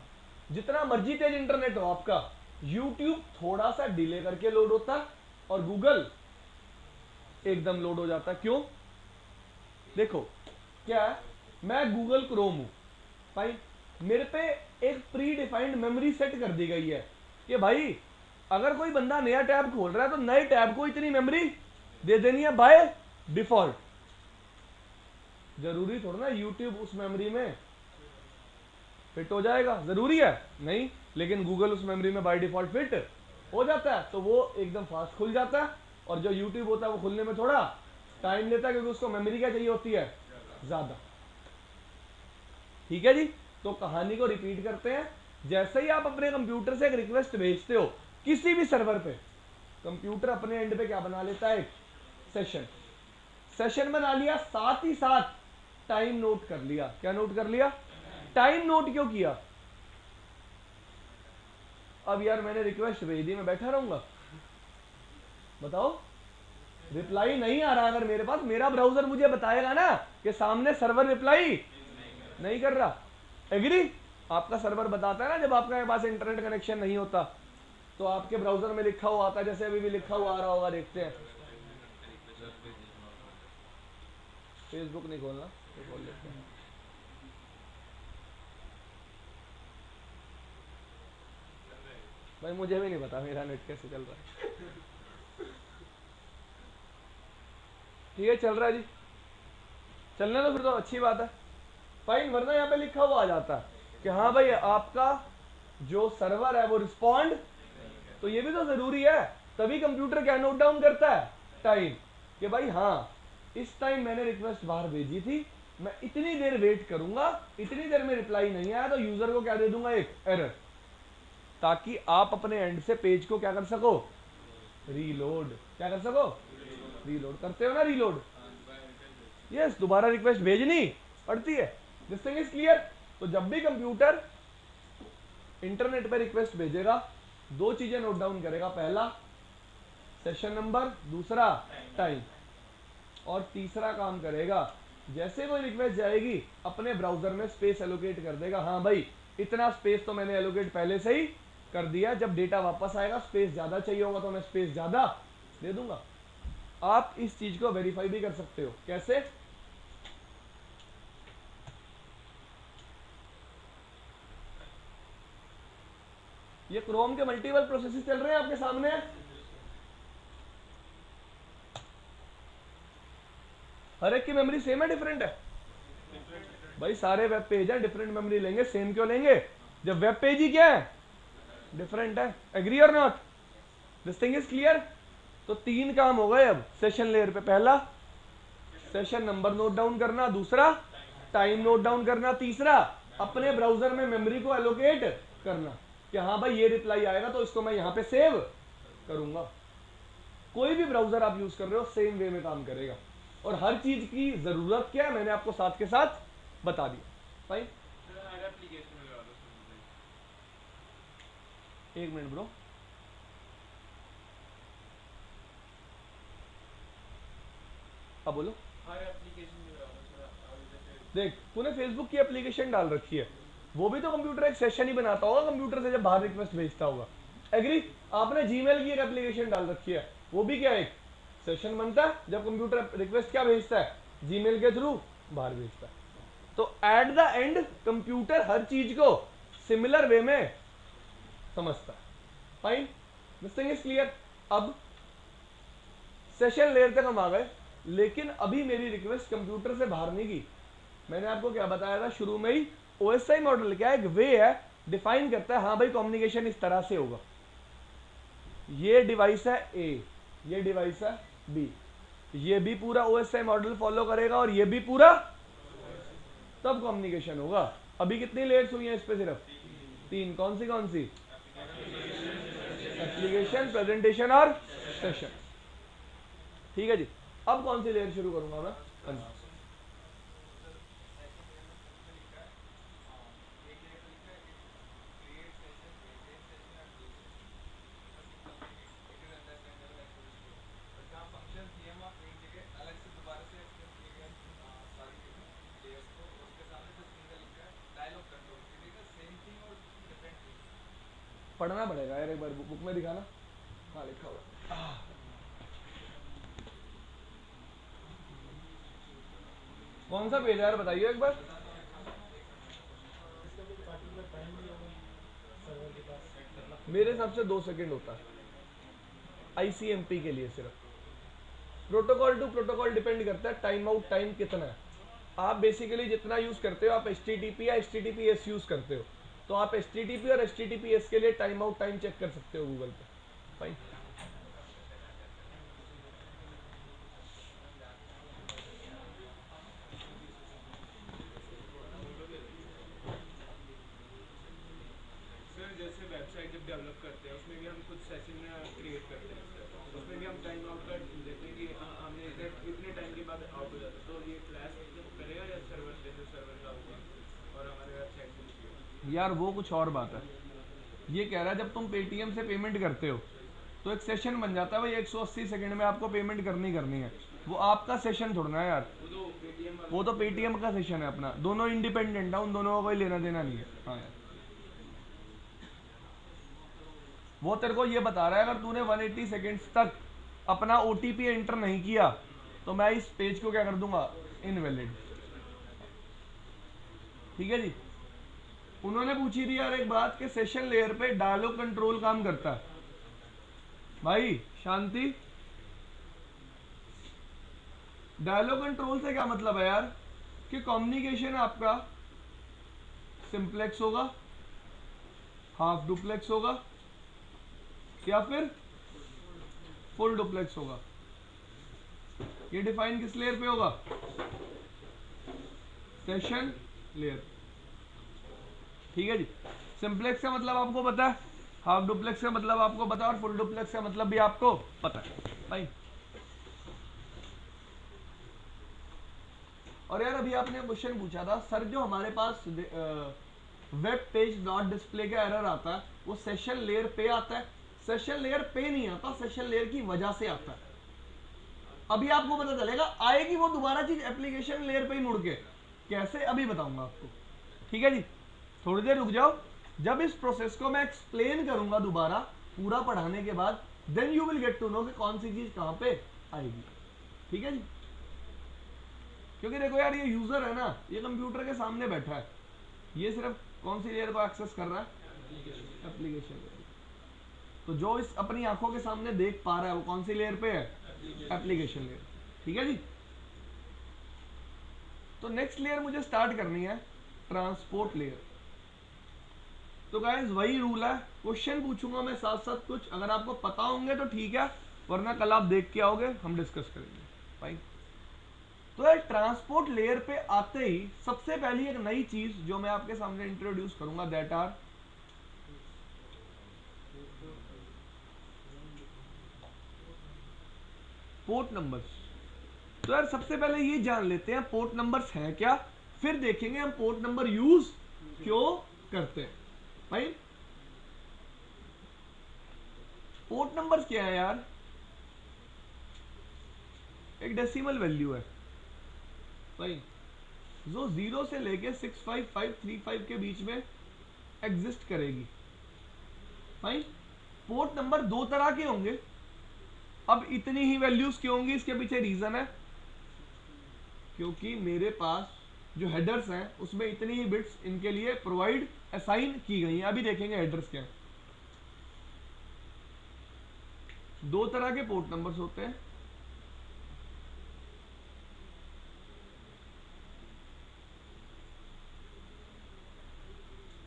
जितना मर्जी तेज इंटरनेट हो आपका, यूट्यूब थोड़ा सा डिले करके लोड होता है और गूगल एकदम लोड हो जाता है। क्यों? देखो क्या है, मैं गूगल क्रोम हूं भाई, मेरे पे एक प्री डिफाइंड मेमोरी सेट कर दी गई है कि भाई अगर कोई बंदा नया टैब खोल रहा है तो नए टैब को इतनी मेमोरी दे देनी है बाय डिफॉल्ट। जरूरी थोड़ा ना यूट्यूब उस मेमोरी में फिट हो जाएगा, जरूरी है नहीं, लेकिन गूगल उस मेमोरी में बाय डिफॉल्ट फिट हो जाता है, तो वो एकदम फास्ट खुल जाता है। और जो यूट्यूब होता है वो खुलने में थोड़ा टाइम लेता है, क्योंकि उसको मेमोरी क्या चाहिए होती है, ज्यादा। ठीक है जी, तो कहानी को रिपीट करते हैं। जैसे ही आप अपने कंप्यूटर से एक रिक्वेस्ट भेजते हो किसी भी सर्वर पे, कंप्यूटर अपने एंड पे क्या बना लेता है, सेशन बना लिया, साथ ही साथ टाइम नोट कर लिया। क्या नोट कर लिया? टाइम नोट क्यों किया? अब यार मैंने रिक्वेस्ट भेज दी, मैं बैठा रहूंगा? बताओ, रिप्लाई नहीं आ रहा अगर मेरे पास, मेरा ब्राउजर मुझे बताएगा ना कि सामने सर्वर रिप्लाई नहीं कर रहा। एग्री? आपका सर्वर बताता है ना जब आपके पास इंटरनेट कनेक्शन नहीं होता, तो आपके ब्राउजर में लिखा हुआ आता है, जैसे अभी भी लिखा हुआ आ रहा होगा, देखते हैं। फेसबुक नहीं खोलना, तो खोल लेते हैं। भाई मुझे भी नहीं पता मेरा नेट कैसे चल रहा है। ठीक है, चल रहा है जी, चलने तो फिर तो अच्छी बात है, फाइन। वरना यहाँ पे लिखा हुआ आ जाता है कि हाँ भाई आपका जो सर्वर है वो रिस्पॉन्ड, तो ये भी तो जरूरी है। तभी कंप्यूटर क्या नोट डाउन करता है, टाइम, कि भाई हाँ इस टाइम मैंने रिक्वेस्ट बाहर भेजी थी, मैं इतनी देर वेट करूंगा, इतनी देर में रिप्लाई नहीं आया तो यूजर को क्या दे दूंगा, एक एरर। ताकि आप अपने एंड से पेज को क्या कर सको, रीलोड। क्या कर सको, रीलोड। करते हो ना रीलोड? यस, दोबारा रिक्वेस्ट भेजनी पड़ती है। This thing is clear. तो जब भी कंप्यूटर इंटरनेट पे रिक्वेस्ट भेजेगा, दो चीजें नोट डाउन करेगा, पहला सेशन नंबर, दूसरा टाइम, और तीसरा काम करेगा जैसे कोई रिक्वेस्ट जाएगी अपने ब्राउजर में स्पेस एलोकेट कर देगा। हाँ भाई, इतना स्पेस तो मैंने एलोकेट पहले से ही कर दिया, जब डेटा वापस आएगा स्पेस ज्यादा चाहिए होगा तो मैं स्पेस ज्यादा दे दूंगा। आप इस चीज को वेरीफाई भी कर सकते हो। कैसे? ये क्रोम के मल्टीपल प्रोसेसेस चल रहे हैं आपके सामने। हर एक की मेमोरी सेम है डिफरेंट है? भाई सारे वेब पेज हैं, डिफरेंट मेमोरी लेंगे, सेम क्यों लेंगे जब वेब पेज ही क्या है, डिफरेंट है। एग्री और not? This thing is clear. तो तीन काम हो गए अब सेशन लेयर पे। पहला सेशन नंबर नोट डाउन करना, दूसरा टाइम नोट डाउन करना, तीसरा अपने ब्राउजर में मेमोरी को एलोकेट करना कि हाँ भाई ये रिप्लाई आएगा तो इसको मैं यहां पे सेव करूंगा। कोई भी ब्राउजर आप यूज कर रहे हो सेम वे में काम करेगा, और हर चीज की जरूरत क्या है मैंने आपको साथ के साथ बता दिया। फाइन, एक मिनट ब्रो। अब बोलो। देख, तूने फेसबुक की एप्लीकेशन डाल रखी है, वो भी तो कंप्यूटर एक सेशन ही बनाता होगा कंप्यूटर से जब बाहर रिक्वेस्ट भेजता होगा। एग्री? आपने जीमेल की एक एप्लीकेशन डाल रखी है, वो भी क्या एक सेशन बनता है जब कंप्यूटर रिक्वेस्ट क्या भेजता है, जीमेल के थ्रू बाहर भेजता है। तो एट द एंड कंप्यूटर हर चीज को सिमिलर वे में समझता है। Fine, this thing is clear. अब सेशन लेयर तक हम आ गए, लेकिन अभी मेरी रिक्वेस्ट कंप्यूटर से बाहर नहीं की। मैंने आपको क्या बताया था शुरू में ही, ओएसआई मॉडल क्या है, एक वे है, डिफाइन करता है हाँ भाई कम्युनिकेशन इस तरह से होगा। ये डिवाइस है ए, ये डिवाइस है बी, ये भी पूरा ओएसआई मॉडल फॉलो करेगा और ये भी पूरा, तब कम्युनिकेशन होगा। अभी कितनी लेयर्स हुई हैं इस पे? सिर्फ तीन। कौन सी? एप्लीकेशन, प्रेजेंटेशन और सेशन। ठीक है जी। अब कौन सी लेयर शुरू करूंगा मैं? पढ़ना पड़ेगा यार, एक बार बुक में दिखाना। हाँ लिखा हुआ। कौन सा पेज है यार बताइए एक बार। इसका कोई पार्टिकुलर टाइम नहीं होगा सर्वर के पास, मतलब मेरे हिसाब से 2 सेकंड होता है आईसीएमपी के लिए सिर्फ। प्रोटोकॉल टू प्रोटोकॉल डिपेंड करता है टाइम आउट टाइम कितना है। आप बेसिकली जितना यूज करते हो, आप HTTP या HTTPS यूज करते हो, तो आप HTTP और HTTPS के लिए टाइम आउट टाइम चेक कर सकते हो गूगल पे। फाइन। सर जैसे वेबसाइट जब डेवलप करते हैं उसमें भी हम कुछ सेशन क्रिएट करते हैं, उसमें भी हम टाइम आउट का देखते हैं कि हमने इतने टाइम के बाद आउट हो जाता है, तो ये क्लास करेगा या सर्वर जैसे सर्वर का होगा और हमारे वेबसाइट से? यार वो कुछ और बात है। ये कह रहा है जब तुम पेटीएम से पेमेंट करते हो तो एक सेशन बन जाता है भाई, 180 सेकंड में आपको पेमेंट करनी है। वो आपका सेशन थोड़ा है यार, वो तो पेटीएम का सेशन है अपना। दोनों इंडिपेंडेंट है, उन दोनों का कोई लेना देना नहीं है। हाँ यार, वो तेरे को ये बता रहा है अगर तूने 180 सेकेंड्स तक अपना ओटीपी एंटर नहीं किया तो मैं इस पेज को क्या कर दूंगा, इनवैलिड। ठीक है जी। उन्होंने पूछी थी यार एक बात कि सेशन लेयर पे डायलॉग कंट्रोल काम करता है। भाई शांति, डायलॉग कंट्रोल से क्या मतलब है यार कि कम्युनिकेशन आपका सिंप्लेक्स होगा, हाफ डुप्लेक्स होगा या फिर फुल डुप्लेक्स होगा। ये डिफाइन किस लेयर पे होगा, सेशन लेयर। ठीक है जी। सिंप्लेक्स का मतलब आपको पता है, हाफ डुप्लेक्स का मतलब आपको पता है और फुल डुप्लेक्स का मतलब भी आपको पता है भाई। और यार अभी आपने क्वेश्चन पूछा था सर जो हमारे पास वेब पेज नॉट डिस्प्ले का एरर आता है वो सेशन लेयर पे आता है। सेशन लेयर पे नहीं आता, सेशन लेयर की वजह से आता है। अभी आपको पता चलेगा आएगी वो दोबारा चीज एप्लीकेशन लेयर पे ही मुड़ के, कैसे अभी बताऊंगा आपको। ठीक है जी, थोड़ी देर रुक जाओ, जब इस प्रोसेस को मैं एक्सप्लेन करूंगा दोबारा पूरा पढ़ाने के बाद, then you will get to know कि कौन सी चीज कहां पे आएगी। ठीक है जी, क्योंकि देखो यार ये यूजर है ना, ये कंप्यूटर के सामने बैठा है, ये सिर्फ कौन सी लेयर को एक्सेस कर रहा है, एप्लीकेशन लेयर। तो जो इस अपनी आंखों के सामने देख पा रहा है वो कौन सी लेयर पे है, एप्लीकेशन लेयर। ठीक है जी, तो नेक्स्ट लेयर मुझे स्टार्ट करनी है ट्रांसपोर्ट लेयर। तो गाइस वही रूल है, क्वेश्चन पूछूंगा मैं साथ साथ कुछ, अगर आपको पता होंगे तो ठीक है, वरना कल आप देख के आओगे हम डिस्कस करेंगे भाई। तो यार ट्रांसपोर्ट लेयर पे आते ही सबसे पहली एक नई चीज जो मैं आपके सामने इंट्रोड्यूस करूंगा, दैट आर पोर्ट नंबर्स। तो यार सबसे पहले ये जान लेते हैं पोर्ट नंबर्स हैं क्या, फिर देखेंगे हम पोर्ट नंबर यूज क्यों करते हैं भाई। पोर्ट नंबर्स क्या है यार, एक डेसिमल वैल्यू है भाई, जो 0 से लेके 65535 के बीच में एग्जिस्ट करेगी भाई। पोर्ट नंबर दो तरह के होंगे। अब इतनी ही वैल्यूज क्यों होंगी, इसके पीछे रीजन है, क्योंकि मेरे पास जो हेडर्स हैं उसमें इतनी ही बिट्स इनके लिए प्रोवाइड असाइन की गई हैं। अभी देखेंगे हेडर्स क्या हैं। दो तरह के पोर्ट नंबर्स होते हैं,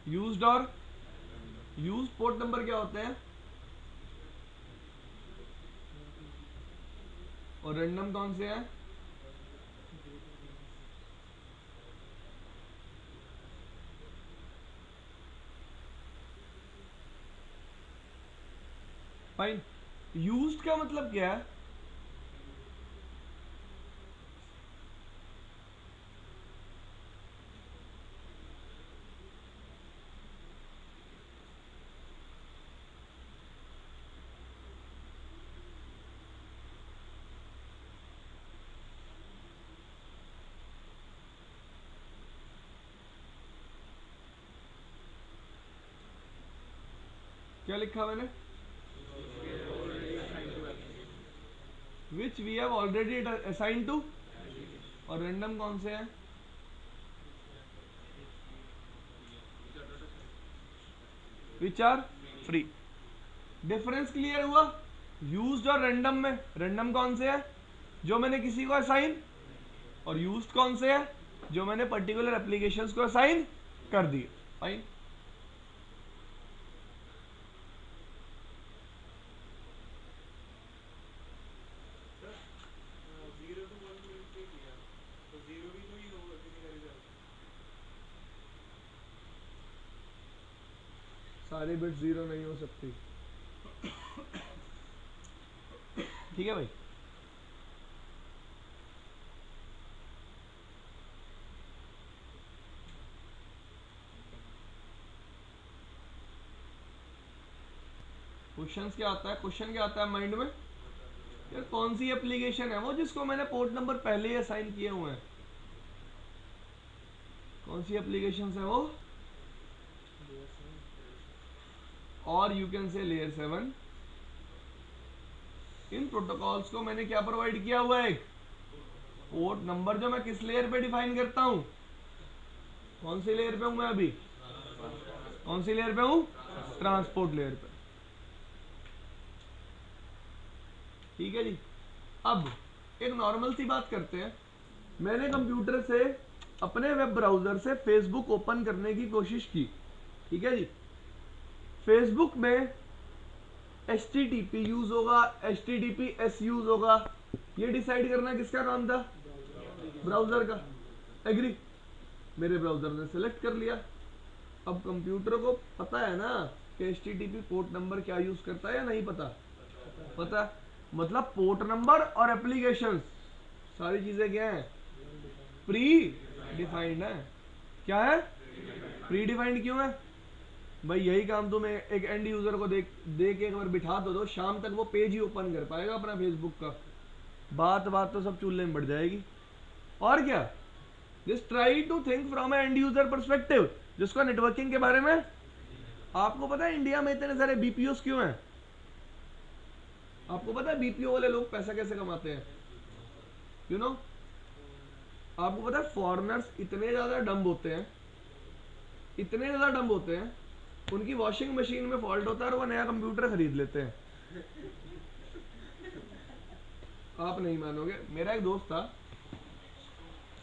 यूज्ड और यूज। पोर्ट नंबर क्या होते हैं और रैंडम कौन से हैं, फाइन। यूज्ड का मतलब क्या है, क्या लिखा मैंने, which we have already assign to. और रैंडम कौन से हैं, which are free. Difference clear हुआ यूज्ड और रैंडम में। रैंडम कौन से है, जो मैंने किसी को असाइन, और यूज्ड कौन से है, जो मैंने पर्टिकुलर एप्लीकेशंस को असाइन कर दिए। फाइन। जीरो टू वन पे किया तो जीरो भी तो ही होगा किसी का रिजल्ट। सारी बिट जीरो नहीं हो सकती। ठीक है भाई, क्वेश्चन क्या आता है, क्वेश्चन क्या आता है माइंड में, यार कौन सी एप्लीकेशन है वो जिसको मैंने पोर्ट नंबर पहले ही असाइन किए हुए हैं, कौन सी एप्लीकेशन है वो, और you can say layer 7। In protocols को मैंने क्या प्रोवाइड किया हुआ है, एक पोर्ट नंबर जो मैं किस लेयर पे डिफाइन करता हूं, कौन सी लेयर पे हूं मैं अभी, कौन सी लेयर पे हूं, ट्रांसपोर्ट लेयर पे। ठीक है जी, अब एक नॉर्मल सी बात करते हैं। मैंने कंप्यूटर से अपने वेब ब्राउजर से फेसबुक ओपन करने की कोशिश की। ठीक है जी, फेसबुक में HTTP यूज होगा, HTTPS यूज होगा, ये डिसाइड करना किसका काम था, ब्राउजर का। एग्री, मेरे ब्राउजर ने सिलेक्ट कर लिया। अब कंप्यूटर को पता है ना कि HTTP पोर्ट नंबर क्या यूज करता है या नहीं पता? पता। मतलब पोर्ट नंबर और एप्लीकेशन सारी चीजें क्या है? प्री डिफाइंड है। क्या है? प्री डिफाइंड क्यों है भाई? यही काम तुम्हें एक एंड यूजर को दे के एक बार बिठा दो, शाम तक वो पेज ही ओपन कर पाएगा अपना फेसबुक का। बात तो सब चूल्हे में बढ़ जाएगी। और क्या? Just try to think from end user perspective, जिसको नेटवर्किंग के बारे में। आपको पता है इंडिया में इतने सारे बीपीओ क्यों हैं? आपको पता है बीपीओ वाले लोग पैसा कैसे कमाते हैं? यू नो, आपको पता है फॉरेनर्स इतने ज्यादा डम्ब होते हैं, इतने ज्यादा डम्ब होते हैं, उनकी वॉशिंग मशीन में फॉल्ट होता है और वो नया कंप्यूटर खरीद लेते हैं। आप नहीं मानोगे, मेरा एक दोस्त था,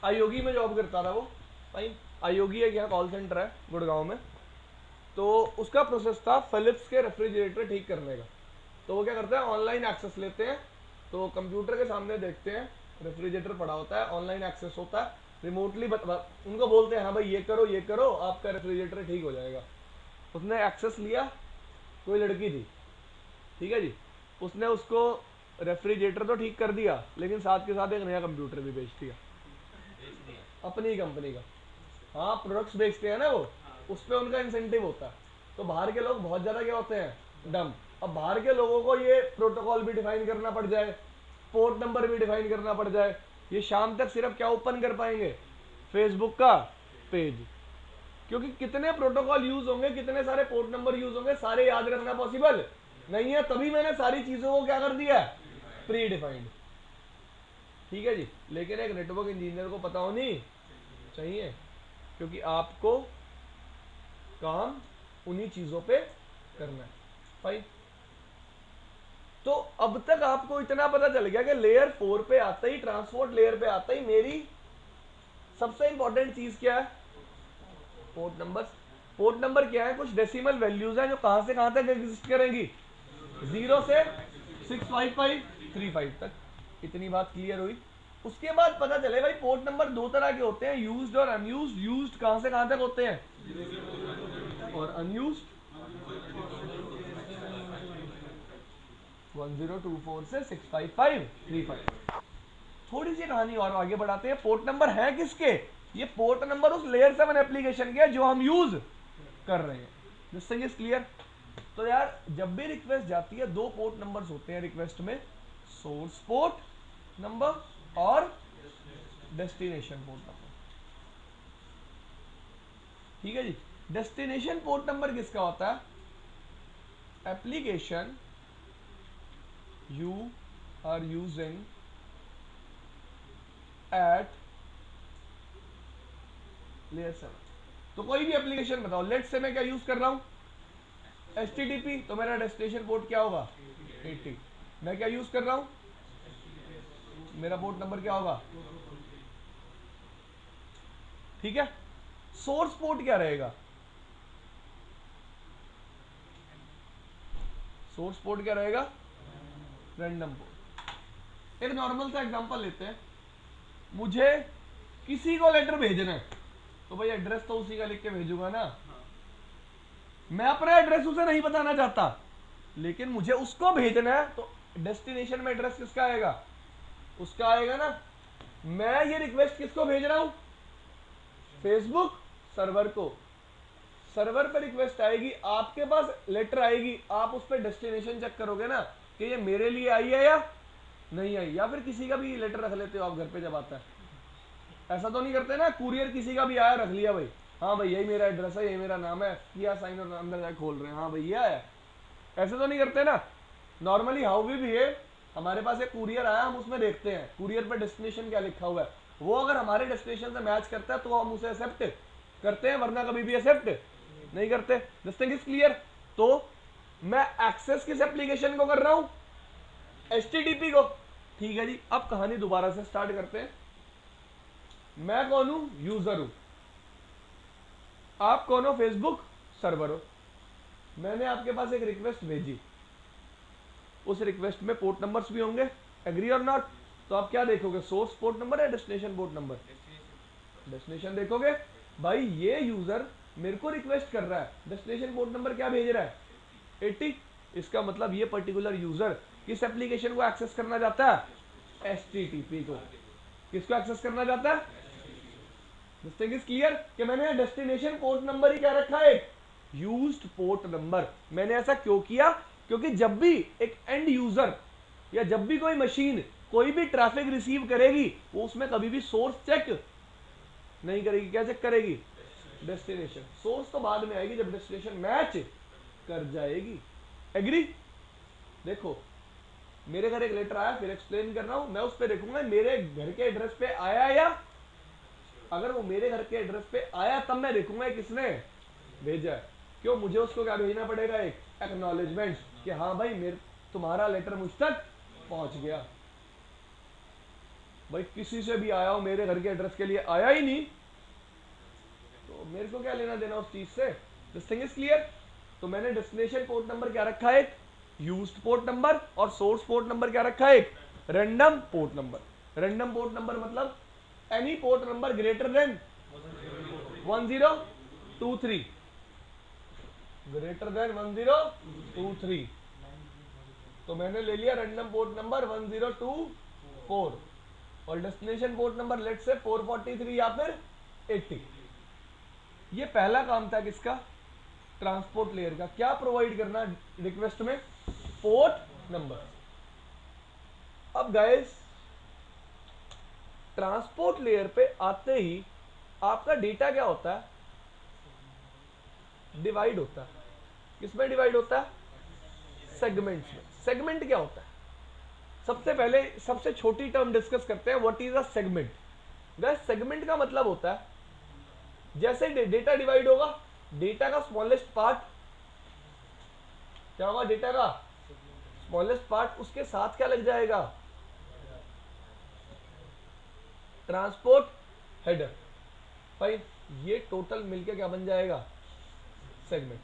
आयोगी में जॉब करता था वो भाई। आयोगी एक यहाँ कॉल सेंटर है गुड़गांव में। तो उसका प्रोसेस था फिलिप्स के रेफ्रिजरेटर ठीक करने का। तो वो क्या करते हैं, ऑनलाइन एक्सेस लेते हैं, तो कंप्यूटर के सामने देखते हैं रेफ्रिजरेटर पड़ा होता है, ऑनलाइन एक्सेस होता है, रिमोटली उनको बोलते हैं हाँ भाई ये करो आपका रेफ्रिजरेटर ठीक हो जाएगा। उसने एक्सेस लिया, कोई लड़की थी, ठीक है जी, उसने उसको रेफ्रिजरेटर तो ठीक कर दिया, लेकिन साथ के साथ एक नया कंप्यूटर भी बेच दिया अपनी कंपनी का। हाँ, प्रोडक्ट्स बेचते हैं ना वो, उस पर उनका इंसेंटिव होता है। तो बाहर के लोग बहुत ज्यादा क्या होते हैं, डम। अब बाहर के लोगों को ये प्रोटोकॉल भी डिफाइन करना पड़ जाए, पोर्ट नंबर भी डिफाइन करना पड़ जाए, ये शाम तक सिर्फ क्या ओपन कर पाएंगे, फेसबुक का पेज। क्योंकि कितने प्रोटोकॉल यूज होंगे, कितने सारे पोर्ट नंबर यूज होंगे, सारे याद रखना पॉसिबल नहीं है। तभी मैंने सारी चीजों को क्या कर दिया, प्री डिफाइंड। ठीक है जी, लेकिन एक नेटवर्क इंजीनियर को पता होनी चाहिए, क्योंकि आपको काम उन्हीं चीजों पे करना है भाई। तो अब तक आपको इतना पता चल गया कि लेयर 4 पे आते ही, ट्रांसपोर्ट लेयर पे आते ही मेरी सबसे इंपॉर्टेंट चीज क्या है, पोर्ट नंबर। पोर्ट नंबर क्या है, कुछ डेसिमल वैल्यूज हैं जो कहां से कहां तक एग्जिस्ट करेंगी, 0 से 65535 तक। इतनी बात क्लियर हुई। उसके बाद पता चले भाई पोर्ट नंबर दो तरह के होते हैं, यूज्ड और अनयूज्ड। यूज्ड कहां से कहां तक होते हैं, और अनयूज्ड 1024 से 65535। थोड़ी सी कहानी और आगे बढ़ाते हैं। पोर्ट नंबर है किसके, ये पोर्ट नंबर उस लेयर 7 एप्लीकेशन के जो हम यूज कर रहे हैं। This thing is clear. तो यार जब भी रिक्वेस्ट जाती है, दो पोर्ट नंबर्स होते हैं रिक्वेस्ट में, सोर्स पोर्ट नंबर और डेस्टिनेशन पोर्ट नंबर। ठीक है जी, डेस्टिनेशन पोर्ट नंबर किसका होता है, application you are using at layer 7। तो कोई भी एप्लीकेशन बताओ, लेट से मैं क्या यूज कर रहा हूं, HTTP, तो मेरा डेस्टिनेशन पोर्ट क्या होगा, 80। मैं क्या यूज कर रहा हूं, मेरा पोर्ट नंबर क्या होगा, ठीक है। सोर्स पोर्ट क्या रहेगा, सोर्स पोर्ट क्या रहेगा, रैंडम पोर्ट। एक नॉर्मल सा एग्जांपल लेते हैं, मुझे किसी को लेटर भेजना है, तो भाई एड्रेस तो उसी का लिख के भेजूंगा ना। मैं अपना एड्रेस उसे नहीं बताना चाहता, लेकिन मुझे उसको भेजना है, तो डेस्टिनेशन में एड्रेस किसका आएगा, उसका आएगा ना। मैं ये रिक्वेस्ट किसको भेज रहा हूं, फेसबुक सर्वर को। सर्वर पर रिक्वेस्ट आएगी, आपके पास लेटर आएगी, आप उस पर डेस्टिनेशन चेक करोगे ना कि ये मेरे लिए आई है या नहीं आई, या फिर किसी का भी लेटर रख लेते हो आप घर पे जब आता है। ऐसा तो नहीं करते ना, कुरियर किसी का भी आया रख लिया भाई, हाँ भाई यही मेरा एड्रेस है, यही मेरा नाम है, किया साइन और अंदर जाके खोल रहे हैं, हाँ भाई ये आया। ऐसे तो नहीं करते ना। नॉर्मली हाउ वी बिहेव, हमारे पास एक कुरियर आया, हम उसमें देखते हैं कुरियर पर डेस्टिनेशन क्या लिखा हुआ है, वो अगर हमारे डेस्टिनेशन से मैच करता है तो हम उसे एक्सेप्ट करते हैं, वरना कभी भी एक्सेप्ट नहीं करते। This thing is clear. तो मैं एक्सेस किस एप्लीकेशन को कर रहा हूं, HTTP को। ठीक है जी, अब कहानी दोबारा से स्टार्ट करते हैं। मैं कौन हूं, यूजर हूं, आप कौन हो, फेसबुक सर्वर हो। मैंने आपके पास एक रिक्वेस्ट भेजी, उस रिक्वेस्ट में पोर्ट नंबर्स भी होंगे, एग्री और नॉट। तो आप क्या देखोगे, सोर्स पोर्ट नंबर या डेस्टिनेशन पोर्ट नंबर, डेस्टिनेशन देखोगे। भाई ये यूजर मेरे को रिक्वेस्ट कर रहा है, डेस्टिनेशन पोर्ट नंबर क्या भेज रहा है, 80। इसका मतलब ये पर्टिकुलर यूजर किस एप्लीकेशन को एक्सेस करना चाहता है, HTTP को। किसको एक्सेस करना चाहता है? दिस थिंग इज क्लियर कि मैंने डेस्टिनेशन पोर्ट नंबर ही क्या रखा है, यूज्ड पोर्ट नंबर। मैंने ऐसा क्यों किया? क्योंकि जब भी एक एंड यूजर या जब भी कोई मशीन कोई भी ट्रैफिक रिसीव करेगी, वो उसमें कभी भी सोर्स चेक नहीं करेगी। क्या चेक करेगी? डेस्टिनेशन। सोर्स तो बाद में आएगी जब डेस्टिनेशन मैच कर जाएगी। एग्री? देखो, मेरे घर एक लेटर आया, फिर एक्सप्लेन कर रहा हूं, मैं उस पर देखूंगा मेरे घर के एड्रेस पे आया, या अगर वो मेरे घर के एड्रेस पे आया तब मैं देखूंगा किसने भेजा है। क्यों? मुझे उसको क्या भेजना पड़ेगा, एक एक्नॉलेजमेंट कि हाँ भाई मेरे तुम्हारा लेटर मुझ तक पहुंच गया। भाई किसी से भी आया हो, मेरे घर के एड्रेस के लिए आया ही नहीं, तो मेरे को क्या लेना देना उस चीज से। This thing is clear. तो मैंने डेस्टिनेशन पोर्ट नंबर क्या रखा है, यूज्ड पोर्ट नंबर, और सोर्स पोर्ट नंबर क्या रखा है, random port number. Random port number मतलब any port number greater than 1023, greater than 1023। तो मैंने ले लिया रैंडम पोर्ट नंबर 1024, और डेस्टिनेशन पोर्ट नंबर लेट से 443 या फिर 80। ये पहला काम था किसका, ट्रांसपोर्ट लेयर का। क्या प्रोवाइड करना रिक्वेस्ट में, पोर्ट नंबर। अब गाइस ट्रांसपोर्ट लेयर पे आते ही आपका डेटा क्या होता है, डिवाइड होता है। किसमें डिवाइड होता है, सेगमेंट्स में। सेगमेंट क्या होता है, सबसे पहले सबसे छोटी टर्म डिस्कस करते हैं, what is a segment. Guys segment का मतलब होता है जैसे डेटा डिवाइड होगा, डेटा का स्मॉलेस्ट पार्ट क्या होगा, डेटा का स्मॉलेस्ट पार्ट, उसके साथ क्या लग जाएगा, ट्रांसपोर्ट हेडर। भाई ये टोटल मिलके क्या बन जाएगा, सेगमेंट।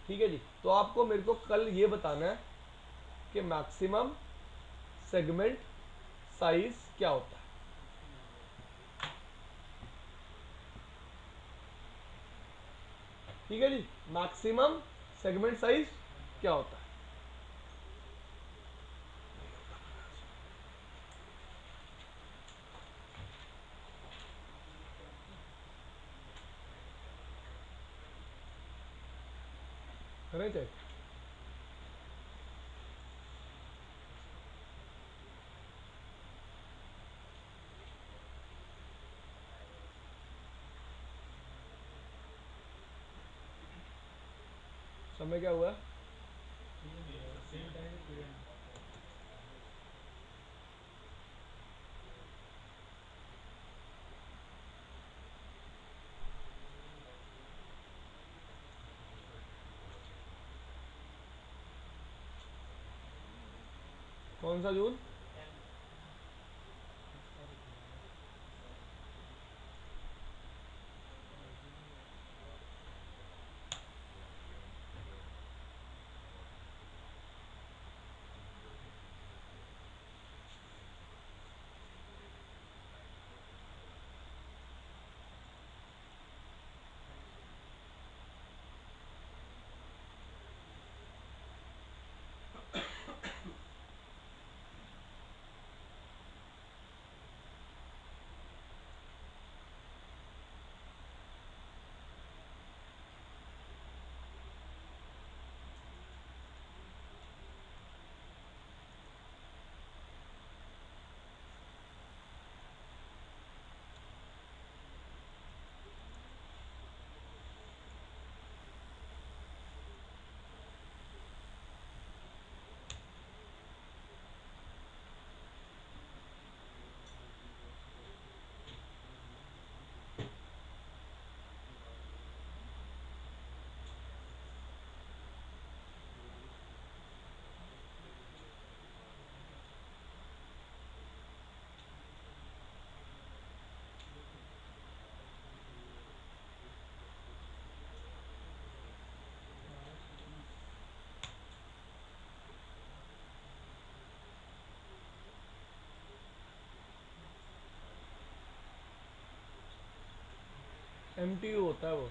ठीक है जी। तो आपको मेरे को कल ये बताना है कि मैक्सिमम सेगमेंट साइज क्या होता है। ठीक है जी, मैक्सिमम सेगमेंट साइज क्या होता है। करें चेक। समय क्या हुआ, कौन सा जून, MTU होता है वो।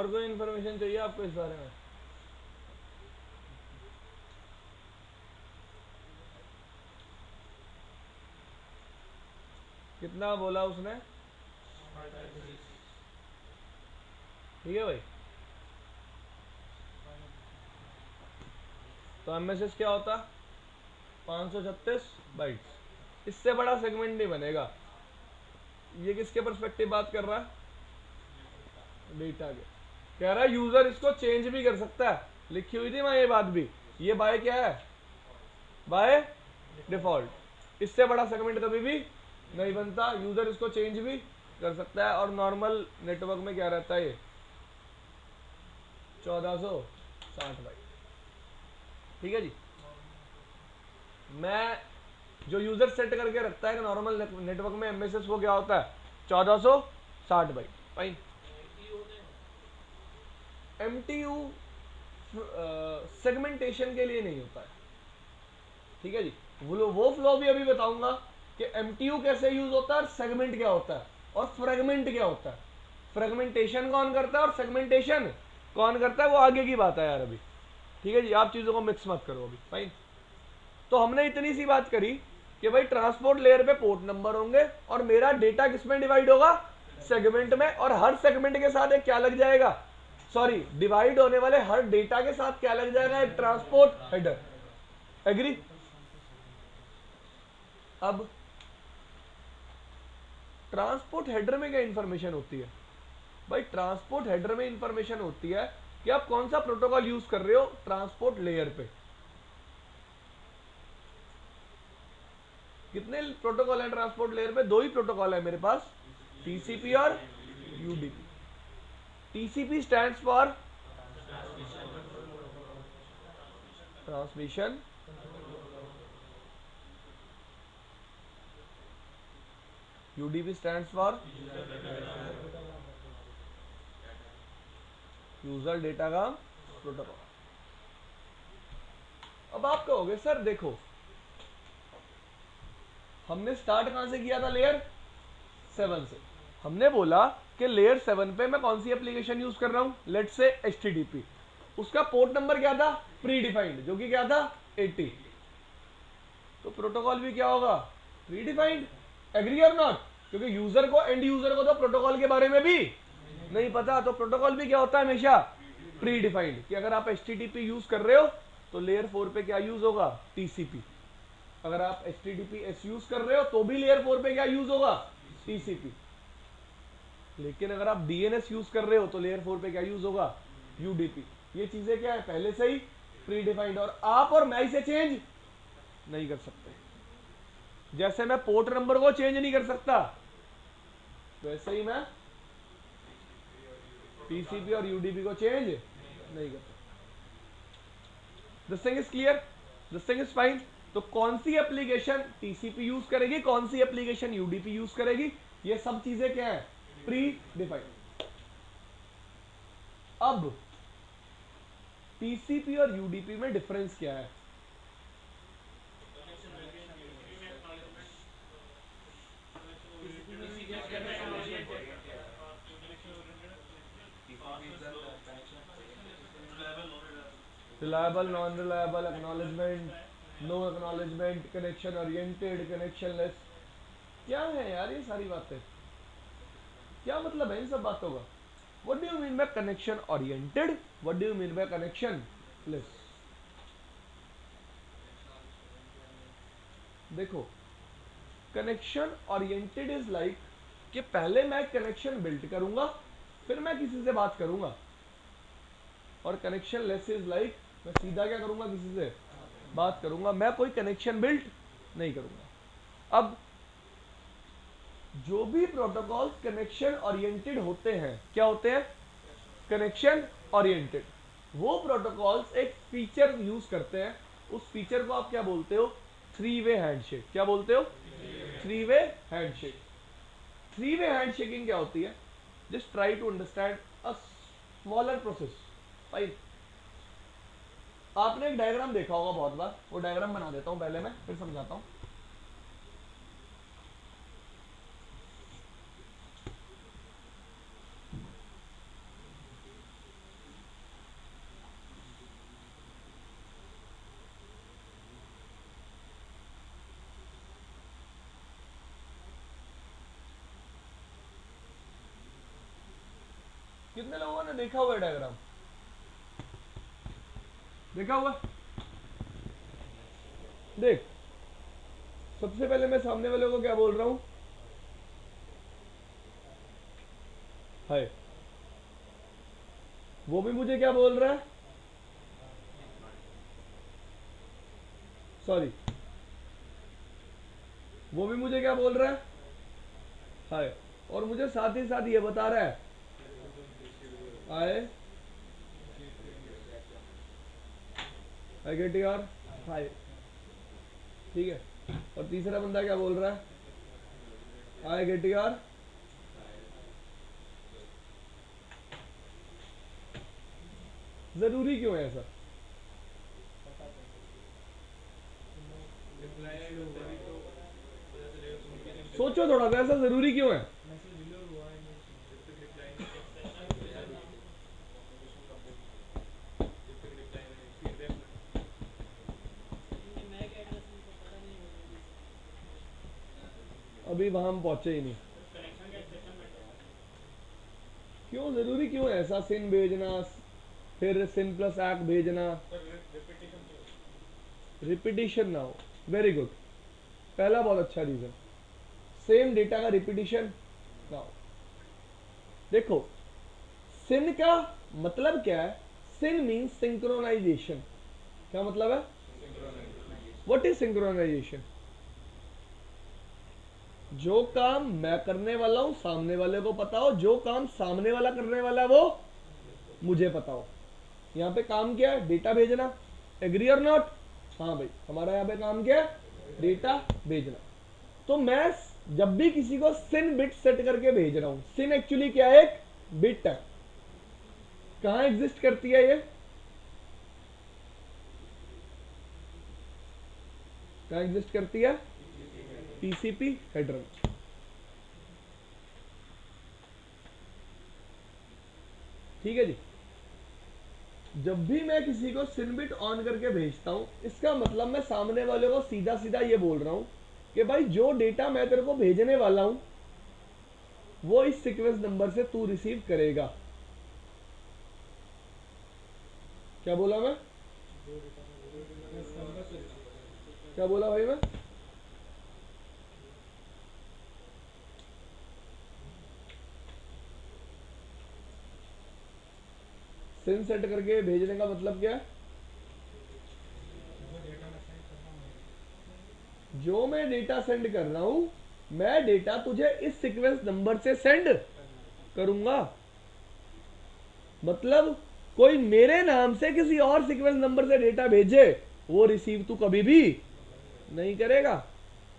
और कोई इन्फॉर्मेशन चाहिए आपको इस बारे में? कितना बोला उसने? ठीक है भाई। तो एमएसएस क्या होता? 536 बाइट्स। इससे बड़ा सेगमेंट नहीं बनेगा। ये किसके पर्सपेक्टिव बात कर रहा है? डेटा के। कह रहा है यूजर इसको चेंज भी कर सकता है, लिखी हुई थी मैं ये बात भी। ये बाय क्या है? By default. इससे बड़ा सेगमेंट कभी भी नहीं बनता, यूजर इसको चेंज भी कर सकता है। और नॉर्मल नेटवर्क में क्या रहता है? ये 1460 बाइट। ठीक है जी। मैं जो यूजर सेट करके रखता है नॉर्मल नेटवर्क में एमएसएस, वो क्या होता है? 1460 बाइट। फाइन। एमटीयू सेगमेंटेशन के लिए नहीं होता है। ठीक है जी। वो फ्लो भी अभी बताऊंगा कि एमटीयू कैसे यूज होता है और सेगमेंट क्या होता है और फ्रेगमेंट क्या होता है। फ्रेगमेंटेशन कौन करता है और सेगमेंटेशन कौन करता है, वो आगे की बात है यार अभी। ठीक है जी। आप चीजों को मिक्स मत करो अभी। फाइन। तो हमने इतनी सी बात करी कि भाई ट्रांसपोर्ट लेयर पे पोर्ट नंबर होंगे और मेरा डेटा किसमें डिवाइड होगा? सेगमेंट में। और हर सेगमेंट के साथ एक क्या लग जाएगा? सॉरी, डिवाइड होने वाले हर डेटा के साथ क्या लग जाएगा? एक ट्रांसपोर्ट हेडर। एग्री? अब ट्रांसपोर्ट हेडर में क्या इंफॉर्मेशन होती है? भाई ट्रांसपोर्ट हेडर में इंफॉर्मेशन होती है कि आप कौन सा प्रोटोकॉल यूज कर रहे हो ट्रांसपोर्ट लेयर पे। कितने प्रोटोकॉल है ट्रांसपोर्ट लेयर पे? दो ही प्रोटोकॉल है मेरे पास, टीसीपी और UDP. TCP stands for transmission UDP stands for user data का प्रोटोकॉल। अब आप कहोगे सर देखो, हमने स्टार्ट कहां से किया था? लेयर 7 से। हमने बोला कि लेयर 7 पे मैं कौन सी एप्लीकेशन यूज कर रहा हूं? Let's say HTTP. उसका पोर्ट नंबर क्या था? प्री डिफाइंड, जो कि क्या था? 80। तो प्रोटोकॉल भी क्या होगा? Pre defined. एग्री और नॉट? क्योंकि यूजर को, एंड यूजर को तो प्रोटोकॉल के बारे में भी नहीं पता, तो प्रोटोकॉल भी क्या होता है? हमेशा प्री डिफाइंड। कि अगर आप एचटीटीपी यूज कर रहे हो तो लेयर 4 पे क्या यूज होगा? टीसीपी। अगर आप HTTPS यूज कर रहे हो तो भी लेयर 4 पे क्या यूज होगा? TCP। लेकिन अगर आप DNS यूज कर रहे हो तो लेयर 4 पे क्या यूज होगा? UDP। ये चीजें क्या है? पहले से ही प्री डिफाइंड, और आप और मैं इसे चेंज नहीं कर सकते। जैसे मैं पोर्ट नंबर को चेंज नहीं कर सकता, वैसे ही मैं TCP और UDP को चेंज नहीं कर सकता। This thing is clear? This thing is fine? तो कौन सी एप्लीकेशन टीसीपी यूज करेगी, कौन सी एप्लीकेशन यूडीपी यूज करेगी, ये सब चीजें क्या है? Pre defined. अब टीसीपी और यूडीपी में डिफरेंस क्या है? Reliable, non reliable, acknowledgement, no acknowledgement, connection oriented, connection less. क्या है यार ये सारी बातें? क्या मतलब है इन सब बातों का? What do you mean by connection oriented? What do you mean by connection less? देखो, कनेक्शन ओरिएंटेड इज लाइक कि पहले मैं कनेक्शन बिल्ड करूंगा, फिर मैं किसी से बात करूंगा। और कनेक्शन लेस इज लाइक मैं सीधा क्या करूंगा? किसी से बात करूंगा, मैं कोई कनेक्शन बिल्ड नहीं करूंगा। अब जो भी प्रोटोकॉल कनेक्शन ओरिएंटेड होते हैं, क्या होते हैं? Connection oriented. वो प्रोटोकॉल्स एक फीचर यूज करते हैं, उस फीचर को आप क्या बोलते हो? Three way handshake. क्या बोलते हो? Three way handshake. Three way handshaking क्या होती है? Just try to understand a smaller process. Fine. आपने एक डायग्राम देखा होगा बहुत बार, वो डायग्राम बना देता हूं पहले मैं, फिर समझाता हूं। देखा हुआ है डायग्राम, देखा हुआ। देख, सबसे पहले मैं सामने वाले को क्या बोल रहा हूं, हाय, वो भी मुझे क्या बोल रहा है, सॉरी, वो भी मुझे क्या बोल रहा है, हाय, और मुझे साथ ही साथ ये बता रहा है आई गेट यार, हाय, ठीक है। और तीसरा बंदा क्या बोल रहा है, आई गेट यार, जरूरी क्यों है ऐसा, सोचो थोड़ा सा, ऐसा जरूरी क्यों है। अभी वहां हम पहुंचे ही नहीं, क्यों जरूरी क्यों है ऐसा सिन भेजना, फिर सिन प्लस एक्ट भेजना, रिपीटिशन ना हो, वेरी गुड, पहला बहुत अच्छा रीजन, सेम डेटा का रिपीटिशन ना हो। देखो, सिन का मतलब क्या है, सिन मीन सिंक्रोनाइजेशन, क्या मतलब है, व्हाट इज सिंक्रोनाइजेशन, जो काम मैं करने वाला हूं सामने वाले को पता हो, जो काम सामने वाला करने वाला है वो मुझे पता हो। यहां पे काम क्या है, डेटा भेजना, एग्री और नॉट, हाँ भाई, हमारा यहां पे काम क्या है, डेटा भेजना। तो मैं जब भी किसी को सिन बिट सेट करके भेज रहा हूं, सिन एक्चुअली क्या है, एक बिट है, कहां एग्जिस्ट करती है ये, कहां एग्जिस्ट करती है, टीसीपी हेडर में, ठीक है जी। जब भी मैं किसी को सिन बिट ऑन करके भेजता हूं, इसका मतलब मैं सामने वाले को सीधा सीधा ये बोल रहा हूं कि भाई जो डेटा मैं तेरे को भेजने वाला हूं वो इस सीक्वेंस नंबर से तू रिसीव करेगा। क्या बोला मैं, क्या बोला भाई मैं, सिन सेट करके भेजने का मतलब क्या है, जो मैं डेटा सेंड कर रहा हूं, मैं डेटा तुझे इस सीक्वेंस नंबर से सेंड करूंगा। मतलब कोई मेरे नाम से किसी और सीक्वेंस नंबर से डेटा भेजे, वो रिसीव तू कभी भी नहीं करेगा,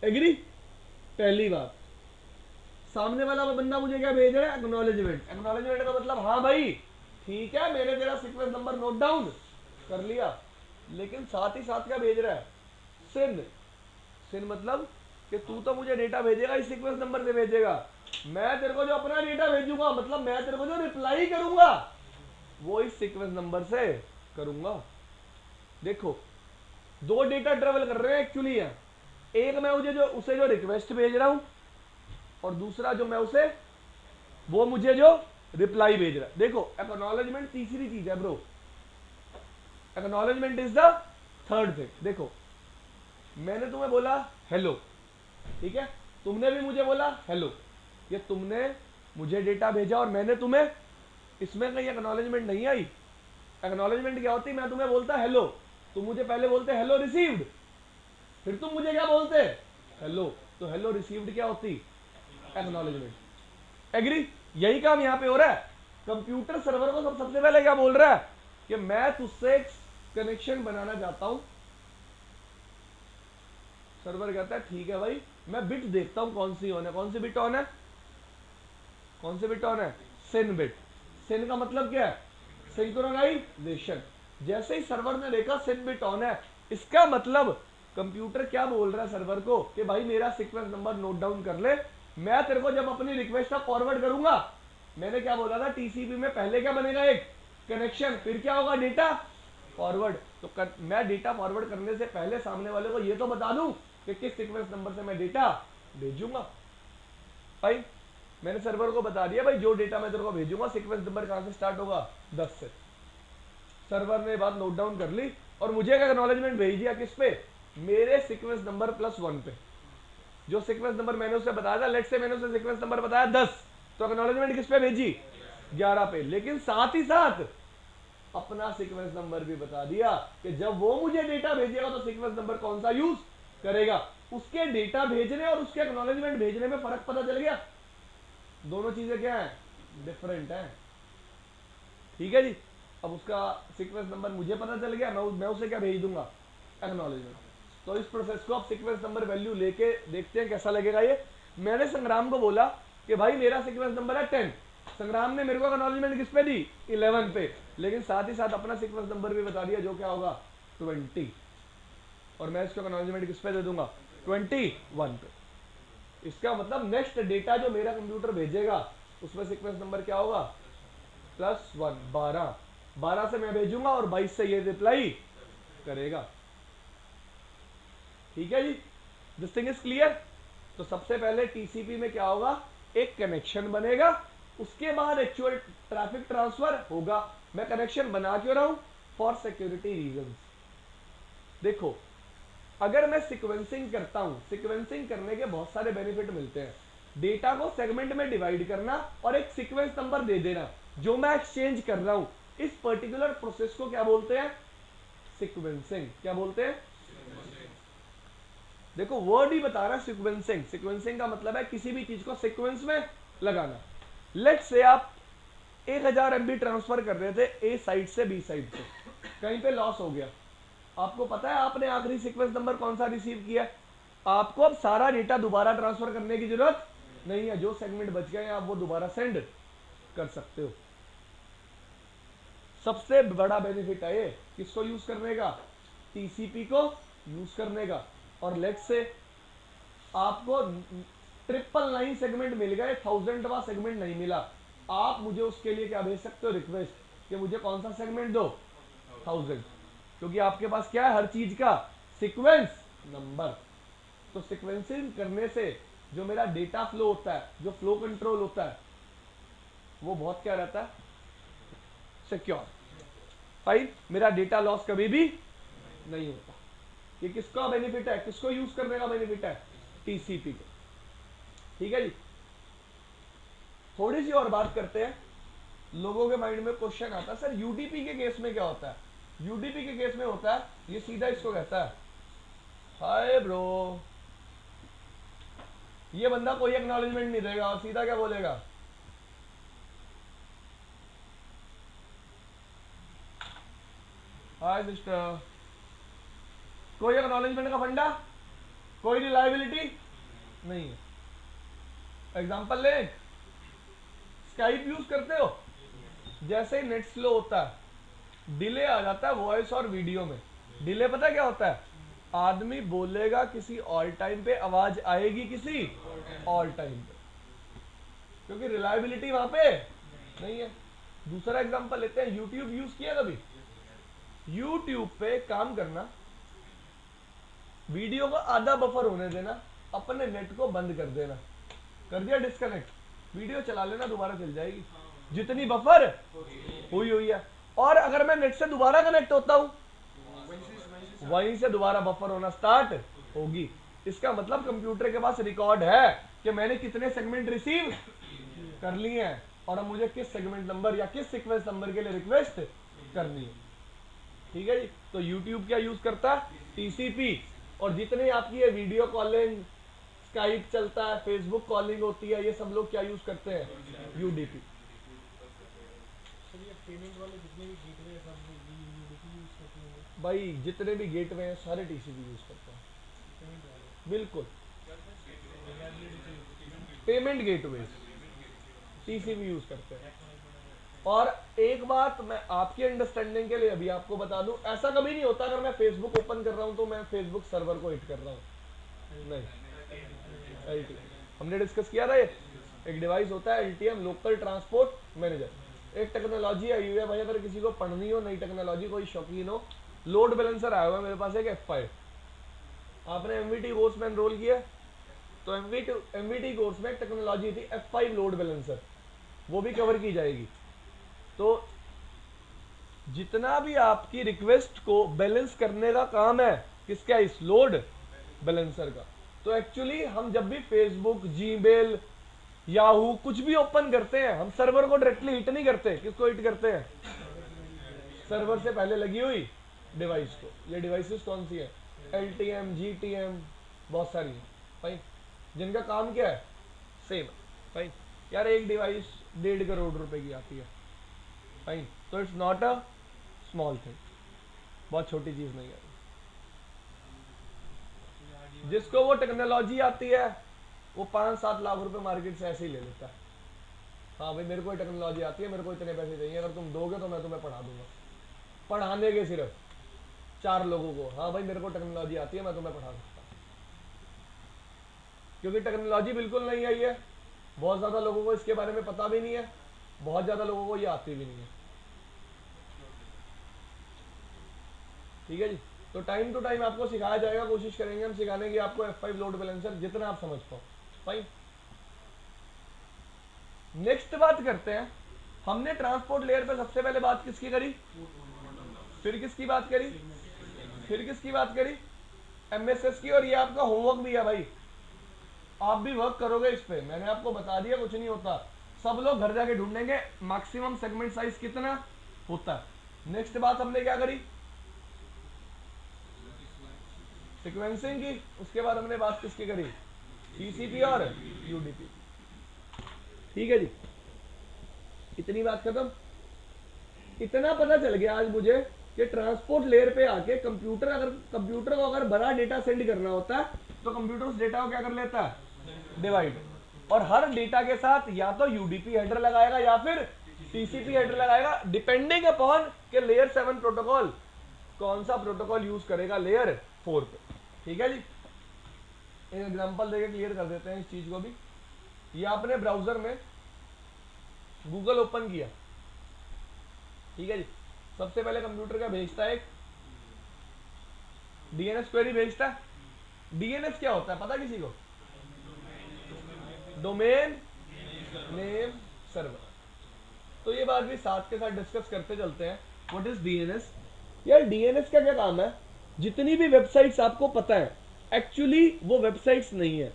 एग्री। पहली बात, सामने वाला बंदा मुझे क्या भेज रहा है, एक्नॉलेजमेंट, एक्नॉलेजमेंट का मतलब हाँ भाई ठीक है, मैंने तेरा सीक्वेंस नंबर नोट डाउन कर लिया, लेकिन साथ ही साथ क्या भेज रहा है, सिन, सिन मतलब कि तू तो मुझे डेटा भेजेगा इस सीक्वेंस नंबर से भेजेगा, मैं तेरे को जो अपना डेटा भेजूंगा, मतलब मैं तेरे को जो रिप्लाई करूंगा वो इस सीक्वेंस नंबर से करूंगा। देखो, दो डेटा ट्रेवल कर रहे हैं एक्चुअली है, एक मैं उसे जो रिक्वेस्ट भेज रहा हूं, और दूसरा जो मैं उसे, वो मुझे जो रिप्लाई भेज रहा है। देखो, एक्नॉलेजमेंट तीसरी चीज है bro, acknowledgement is the third thing. देखो, मैंने तुम्हें बोला हेलो, ठीक है, तुमने भी मुझे बोला हेलो, ये तुमने मुझे डेटा भेजा और मैंने तुम्हें, इसमें कहीं एक्नॉलेजमेंट नहीं आई। एक्नॉलेजमेंट क्या होती, मैं तुम्हें बोलता हेलो, तुम मुझे पहले बोलते हेलो रिसीव्ड, फिर तुम मुझे क्या बोलते हेलो, तो हेलो रिसीव्ड क्या होती, एक्नॉलेजमेंट, एग्री। यही काम यहां पे हो रहा है। कंप्यूटर सर्वर को सबसे पहले क्या बोल रहा है कि मैं तुझसे एक कनेक्शन बनाना चाहता हूं, सर्वर कहता है ठीक है भाई, मैं बिट देखता हूं कौन सी ऑन है, कौन सी बिट ऑन है, कौन सी बिट ऑन है, सिन बिट। सिन का मतलब क्या है, सिंक्रोनाइजेशन। जैसे ही सर्वर ने देखा सिन बिट ऑन है, इसका मतलब कंप्यूटर क्या बोल रहा है सर्वर को कि भाई मेरा सीक्वेंस नंबर नोट डाउन कर ले, मैं तेरे को जब अपनी रिक्वेस्ट का फॉरवर्ड करूंगा, मैंने क्या बोला था, टीसीपी में पहले क्या बनेगा, एक कनेक्शन, फिर क्या होगा, डेटा फॉरवर्ड। तो मैं डेटा फॉरवर्ड करने से पहले सामने वाले को ये तो बता दूं कि किस सीक्वेंस नंबर से मैं डेटा भेजूंगा। भाई मैंने सर्वर को बता दिया भाई जो डेटा मैं तेरे को भेजूंगा सीक्वेंस नंबर कहां से स्टार्ट होगा 10 से। सर्वर ने बात नोट डाउन कर ली और मुझे एक एक्नॉलेजमेंट भेज दिया किस पे, मेरे सीक्वेंस नंबर +1 पे। जो सीक्वेंस नंबर मैंने उसे बताया था, लेट से मैंने उसे सीक्वेंस नंबर बताया 10, तो एक्नॉलेजमेंट किस पे भेजी 11 पे। लेकिन साथ ही साथ अपना सीक्वेंस नंबर भी बता दिया कि जब वो मुझे डेटा भेजेगा तो सीक्वेंस नंबर कौन सा यूज करेगा। उसके डेटा भेजने और उसके एक्नॉलेजमेंट भेजने में फर्क पता चल गया, दोनों चीजें क्या है, डिफरेंट है। ठीक है जी। अब उसका सीक्वेंस नंबर मुझे पता चल गया, मैं उसे क्या भेज दूंगा, एक्नॉलेजमेंट। तो इस प्रोसेस को आप सीक्वेंस नंबर वैल्यू लेके देखते हैं कैसा लगेगा ये। मैंने संग्राम को बोला कि भाई मेरा सीक्वेंस नंबर है 10, संग्राम ने मेरे को एक्नॉलेजमेंट किस पे दी 11 पे, लेकिन साथ ही साथ अपना सीक्वेंस नंबर भी बता दिया जो क्या होगा 20, और मैं इसको एक्नॉलेजमेंट किस पे दे दूंगा 21 पे। इसका मतलब नेक्स्ट डेटा जो मेरा कंप्यूटर भेजेगा उसमें सीक्वेंस नंबर क्या होगा +1, 12 से मैं भेजूंगा और 22 से ये रिप्लाई करेगा। ठीक है जी, दिस थिंग इज क्लियर। तो सबसे पहले टीसीपी में क्या होगा, एक कनेक्शन बनेगा, उसके बाद एक्चुअल ट्रैफिक ट्रांसफर होगा। मैं कनेक्शन बना क्यों रहा हूं, फॉर सिक्योरिटी रीजंस। देखो अगर मैं सीक्वेंसिंग करता हूं, सीक्वेंसिंग करने के बहुत सारे बेनिफिट मिलते हैं। डेटा को सेगमेंट में डिवाइड करना और एक सीक्वेंस नंबर दे देना जो मैं एक्सचेंज कर रहा हूं, इस पर्टिकुलर प्रोसेस को क्या बोलते हैं, सीक्वेंसिंग। क्या बोलते हैं, देखो वर्ड ही बता रहा है सीक्वेंसिंग। सीक्वेंसिंग का मतलब है किसी भी चीज को सीक्वेंस में लगाना। लेट से आप 1000 MB ट्रांसफर कर रहे थे ए साइड से बी साइड से, कहीं पे लॉस हो गया, आपको पता है आपने आखिरी सीक्वेंस नंबर कौन सा रिसीव किया है, आपको अब सारा डेटा दोबारा ट्रांसफर करने की जरूरत नहीं है, जो सेगमेंट बच गए आप वो दोबारा सेंड कर सकते हो। सबसे बड़ा बेनिफिट है ये किसको यूज करने का, टीसीपी को यूज करने का। और लेट से आपको 999 सेगमेंट मिल गए, 1000वां सेगमेंट नहीं मिला, आप मुझे उसके लिए क्या भेज सकते हो, रिक्वेस्ट कि मुझे कौन सा सेगमेंट दो 1000, क्योंकि आपके पास क्या है, हर चीज का सीक्वेंस नंबर। तो सीक्वेंसिंग करने से जो मेरा डेटा फ्लो होता है, जो फ्लो कंट्रोल होता है, वो बहुत क्या रहता है, सिक्योर। फाइन, मेरा डेटा लॉस कभी भी नहीं होता। ये किसका बेनिफिट है, किसको यूज करने का बेनिफिट है, टीसीपी को। ठीक है जी। थोड़ी सी और बात करते हैं। लोगों के माइंड में क्वेश्चन आता है, सर यूडीपी के केस में क्या होता है। यूडीपी के केस में होता है, ये सीधा इसको कहता है, हाय ब्रो, ये बंदा कोई एक्नॉलेजमेंट नहीं देगा और सीधा क्या बोलेगा, हाय सिस्टर। कोई एक्नॉलेजमेंट का फंडा, कोई रिलायबिलिटी नहीं है। एग्जांपल ले, स्काइप यूज करते हो, जैसे ही नेट स्लो होता है डिले आ जाता है वॉइस और वीडियो में। डिले पता क्या होता है, आदमी बोलेगा किसी ऑल टाइम पे, आवाज आएगी किसी ऑल टाइम पे, क्योंकि रिलायबिलिटी वहां पे नहीं है। दूसरा एग्जांपल लेते हैं, यूट्यूब यूज किया कभी, यूट्यूब पे काम करना, वीडियो को आधा बफर होने देना, अपने नेट को बंद कर देना, कर दिया डिस्कनेक्ट, वीडियो चला लेना, दोबारा चल जाएगी जितनी बफर हुई है। और अगर मैं नेट से दोबारा कनेक्ट होता हूं, वहीं से दोबारा बफर होना स्टार्ट होगी। इसका मतलब कंप्यूटर के पास रिकॉर्ड है कि मैंने कितने सेगमेंट रिसीव कर लिए हैं और अब मुझे किस सेगमेंट नंबर या किस सीक्वेंस नंबर के लिए रिक्वेस्ट करनी है। ठीक है जी। तो YouTube क्या यूज करता है, टीसीपी। और जितने आपकी ये वीडियो कॉलिंग, स्काइप चलता है, फेसबुक कॉलिंग होती है, ये सब लोग क्या यूज करते हैं, यूडीपी। पेमेंट वाले जितने भी गेटवे हैं सब यूडीपी यूज करते हैं भाई, जितने भी गेटवे हैं सारे टीसीपी यूज करते हैं, पेमेंट वाले। बिल्कुल। पेमेंट गेटवे टीसीपी यूज करते हैं। और एक बात मैं आपकी अंडरस्टैंडिंग के लिए अभी आपको बता दूं, ऐसा कभी नहीं होता अगर मैं फेसबुक ओपन कर रहा हूं तो मैं फेसबुक सर्वर को हिट कर रहा हूं, नहीं। एलटीएम हमने डिस्कस किया था, ये एक डिवाइस होता है एलटीएम, लोकल ट्रांसपोर्ट मैनेजर। एक टेक्नोलॉजी आई हुई है भाई, अगर किसी को पढ़नी हो नई टेक्नोलॉजी, कोई शौकीन हो, लोड बैलेंसर आया हुआ है मेरे पास एक F5। आपने एमवीटी कोर्स में एनरोल किया, तो एमवीटी कोर्स में टेक्नोलॉजी थी F5 लोड बैलेंसर, वो भी कवर की जाएगी। तो जितना भी आपकी रिक्वेस्ट को बैलेंस करने का काम है किसका, इस लोड बैलेंसर का। तो एक्चुअली हम जब भी फेसबुक, जीमेल, याहू कुछ भी ओपन करते हैं, हम सर्वर को डायरेक्टली हिट नहीं करते। किसको हिट करते हैं? सर्वर से पहले लगी हुई डिवाइस को। ये डिवाइसेस कौन सी है? LTM, GTM, बहुत सारी है भाई, जिनका काम क्या है? सेम भाई। यार एक डिवाइस 1.5 करोड़ रुपए की आती है भाई, तो it's not a small thing, बहुत छोटी चीज नहीं है। जिसको वो टेक्नोलॉजी आती है वो 5-7 लाख रुपए मार्केट से ऐसे ही ले लेता है। हाँ भाई मेरे को टेक्नोलॉजी आती है, मेरे को इतने पैसे चाहिए, अगर तुम दोगे तो मैं तुम्हें पढ़ा दूंगा। पढ़ाने के सिर्फ 4 लोगों को, हाँ भाई मेरे को टेक्नोलॉजी आती है, मैं तुम्हें पढ़ा सकता हूँ। क्योंकि टेक्नोलॉजी बिल्कुल नहीं आई है, बहुत ज्यादा लोगों को इसके बारे में पता भी नहीं है, बहुत ज्यादा लोगों को ये आती भी नहीं है। ठीक है जी। तो टाइम टू टाइम आपको सिखाया जाएगा, कोशिश करेंगे हम सिखाने की आपको F5 लोड बैलेंसर जितना आप समझ पाओ। फाइन। नेक्स्ट बात करते हैं, हमने ट्रांसपोर्ट लेयर पे सबसे पहले बात किसकी करी, फिर किसकी बात करी, फिर किसकी बात करी, MSS की। और ये आपका होमवर्क भी है भाई, आप भी वर्क करोगे इस पे। मैंने आपको बता दिया कुछ नहीं होता, सब लोग घर जाके ढूंढेंगे मैक्सिमम सेगमेंट साइज कितना होता है। नेक्स्ट बात हमने क्या करी, सीक्वेंसिंग की। उसके बाद हमने बात किसकी करी, TCP और UDP। ठीक है जी, इतनी बात खत्म। इतना पता चल गया आज मुझे कि ट्रांसपोर्ट लेयर पे आके कंप्यूटर को अगर बड़ा डेटा सेंड करना होता है तो कंप्यूटर उस डेटा को क्या कर लेता है, डिवाइड। और हर डेटा के साथ या तो UDP हेडर लगाएगा या फिर TCP हेडर लगाएगा, डिपेंडिंग अपॉन के लेयर 7 प्रोटोकॉल कौन सा प्रोटोकॉल यूज करेगा लेयर 4 पे। ठीक है जी, एक एग्जांपल देके क्लियर कर देते हैं इस चीज को भी। ये आपने ब्राउजर में गूगल ओपन किया, ठीक है जी, सबसे पहले कंप्यूटर का भेजता है एक DNS क्वेरी भेजता है। DNS क्या होता है पता किसी को, डोमेन नेम सर्वर। तो ये बात भी साथ के साथ डिस्कस करते चलते हैं, व्हाट इज DNS। यार DNS का क्या काम है, जितनी भी वेबसाइट्स आपको पता है एक्चुअली वो वेबसाइट्स नहीं है,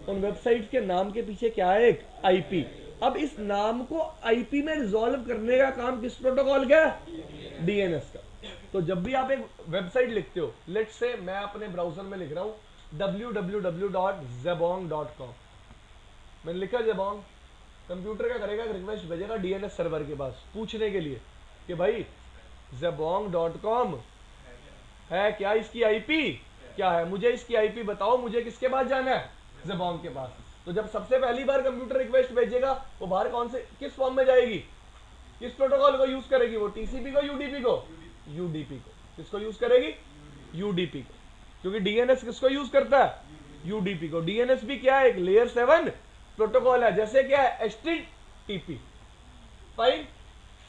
उन वेबसाइट्स के नाम के पीछे क्या है, एक IP। अब इस नाम को IP में रिजॉल्व करने का काम किस प्रोटोकॉल का है, DNS का। तो जब भी आप एक वेबसाइट लिखते हो, लेट्स से मैं अपने ब्राउजर में लिख रहा हूं www.jabong.com, मैंने लिखा जबोंग, कंप्यूटर क्या करेगा, रिक्वेस्ट भेजेगा DNS सर्वर के पास पूछने के लिए कि भाई jabong.com है क्या, इसकी IP क्या है, मुझे इसकी IP बताओ, मुझे किसके पास जाना है, जबोंग के पास। तो जब सबसे पहली बार कंप्यूटर रिक्वेस्ट भेजेगा वो बाहर कौन से किस फॉर्म में जाएगी, किस प्रोटोकॉल को यूज करेगी, वो TCP को UDP को, UDP को। किसको यूज करेगी, UDP को, क्योंकि DNS किसको यूज करता है, UDP को। DNS भी क्या है, एक लेयर 7 प्रोटोकॉल है, जैसे क्या है HTTP। फाइन।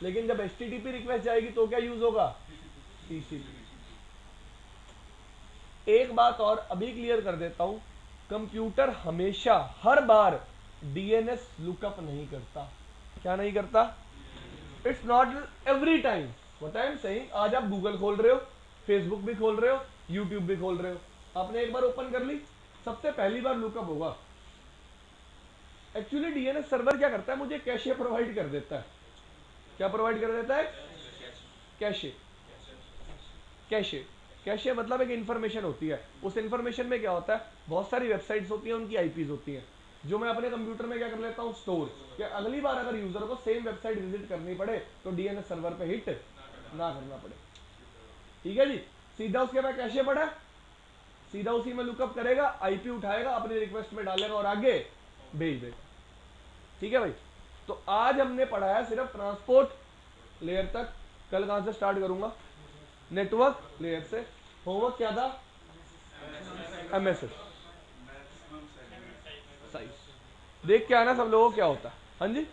लेकिन जब HTTP रिक्वेस्ट जाएगी तो क्या यूज होगा, TCP। एक बात और अभी क्लियर कर देता हूं, कंप्यूटर हमेशा हर बार DNS लुकअप नहीं करता। क्या नहीं करता, it's not every time. What I am saying, आज आप गूगल खोल रहे हो, फेसबुक भी खोल रहे हो, यूट्यूब भी खोल रहे हो, आपने एक बार ओपन कर ली, सबसे पहली बार लुकअप होगा। एक्चुअली DNS सर्वर क्या करता है, मुझे कैशे प्रोवाइड कर देता है। क्या प्रोवाइड कर देता है, कैशे। कैशे, कैशे मतलब एक इंफॉर्मेशन होती है, उस इंफॉर्मेशन में क्या होता है, बहुत सारी वेबसाइट्स होती हैं, उनकी IPs होती हैं, जो मैं अपने कंप्यूटर में क्या कर लेता हूं, स्टोर। कि अगली बार अगर यूजर को सेम वेबसाइट विजिट करनी पड़े तो DNS सर्वर पे हिट ना करना पड़े। ठीक है जी, सीधा उसके बाद कैशे पड़ा, सीधा उसी में लुकअप करेगा, IP उठाएगा, अपनी रिक्वेस्ट में डालेगा और आगे भेज देगा। ठीक है भाई, तो आज हमने पढ़ा है सिर्फ ट्रांसपोर्ट लेयर तक। कल कहां से स्टार्ट करूंगा, नेटवर्क लेयर से। होमवर्क क्या था, MSS साइज। देख के आना सब लोगों को क्या होता है। हाँ जी,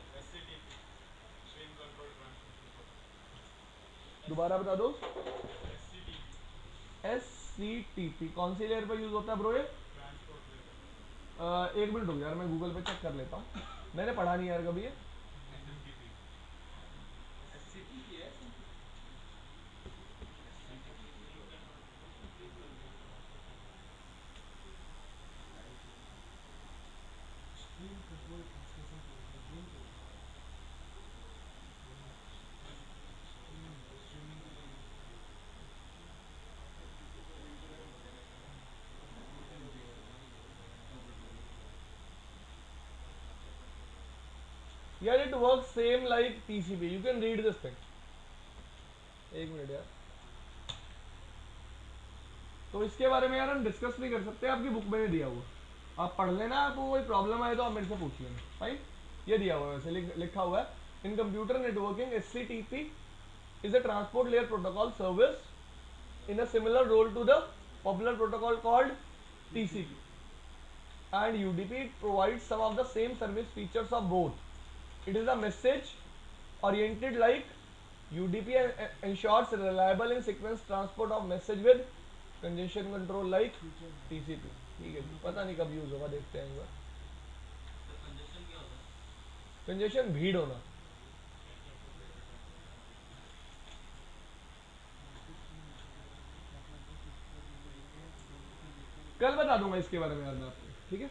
दोबारा बता दो। SCTP कौन सी लेयर पर यूज होता है ब्रो, ये एक मिनट रुक यार, मैं गूगल पे चेक कर लेता हूँ, मैंने पढ़ा नहीं यार कभी ये। यार it work same like TCP, you can read this thing. एक मिनट यार, तो इसके बारे में यार हम डिस्कस नहीं कर सकते, आपकी बुक में नहीं दिया हुआ, आप पढ़ लेना, आपको कोई प्रॉब्लम आए तो आप मेरे से पूछ लेना, फाइन। ये दिया हुआ है वैसे, लिखा हुआ है in computer networking HCTP is a transport layer protocol service in a similar role to the popular protocol called TCP, and UDP provides some of the same service features of both. It is a message oriented like UDP and ensures reliable and sequence transport of message with congestion control like TCP। ठीक है जी, पता नहीं कब use होगा, देखते हैं एक बार। Congestion भीड़ होना। कल बता दूंगा इसके बारे में यार मैं आपको, ठीक है,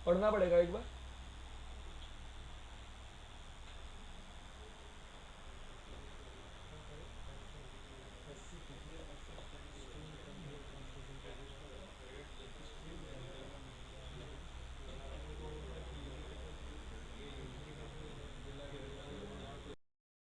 पढ़ना पड़ेगा एक बार।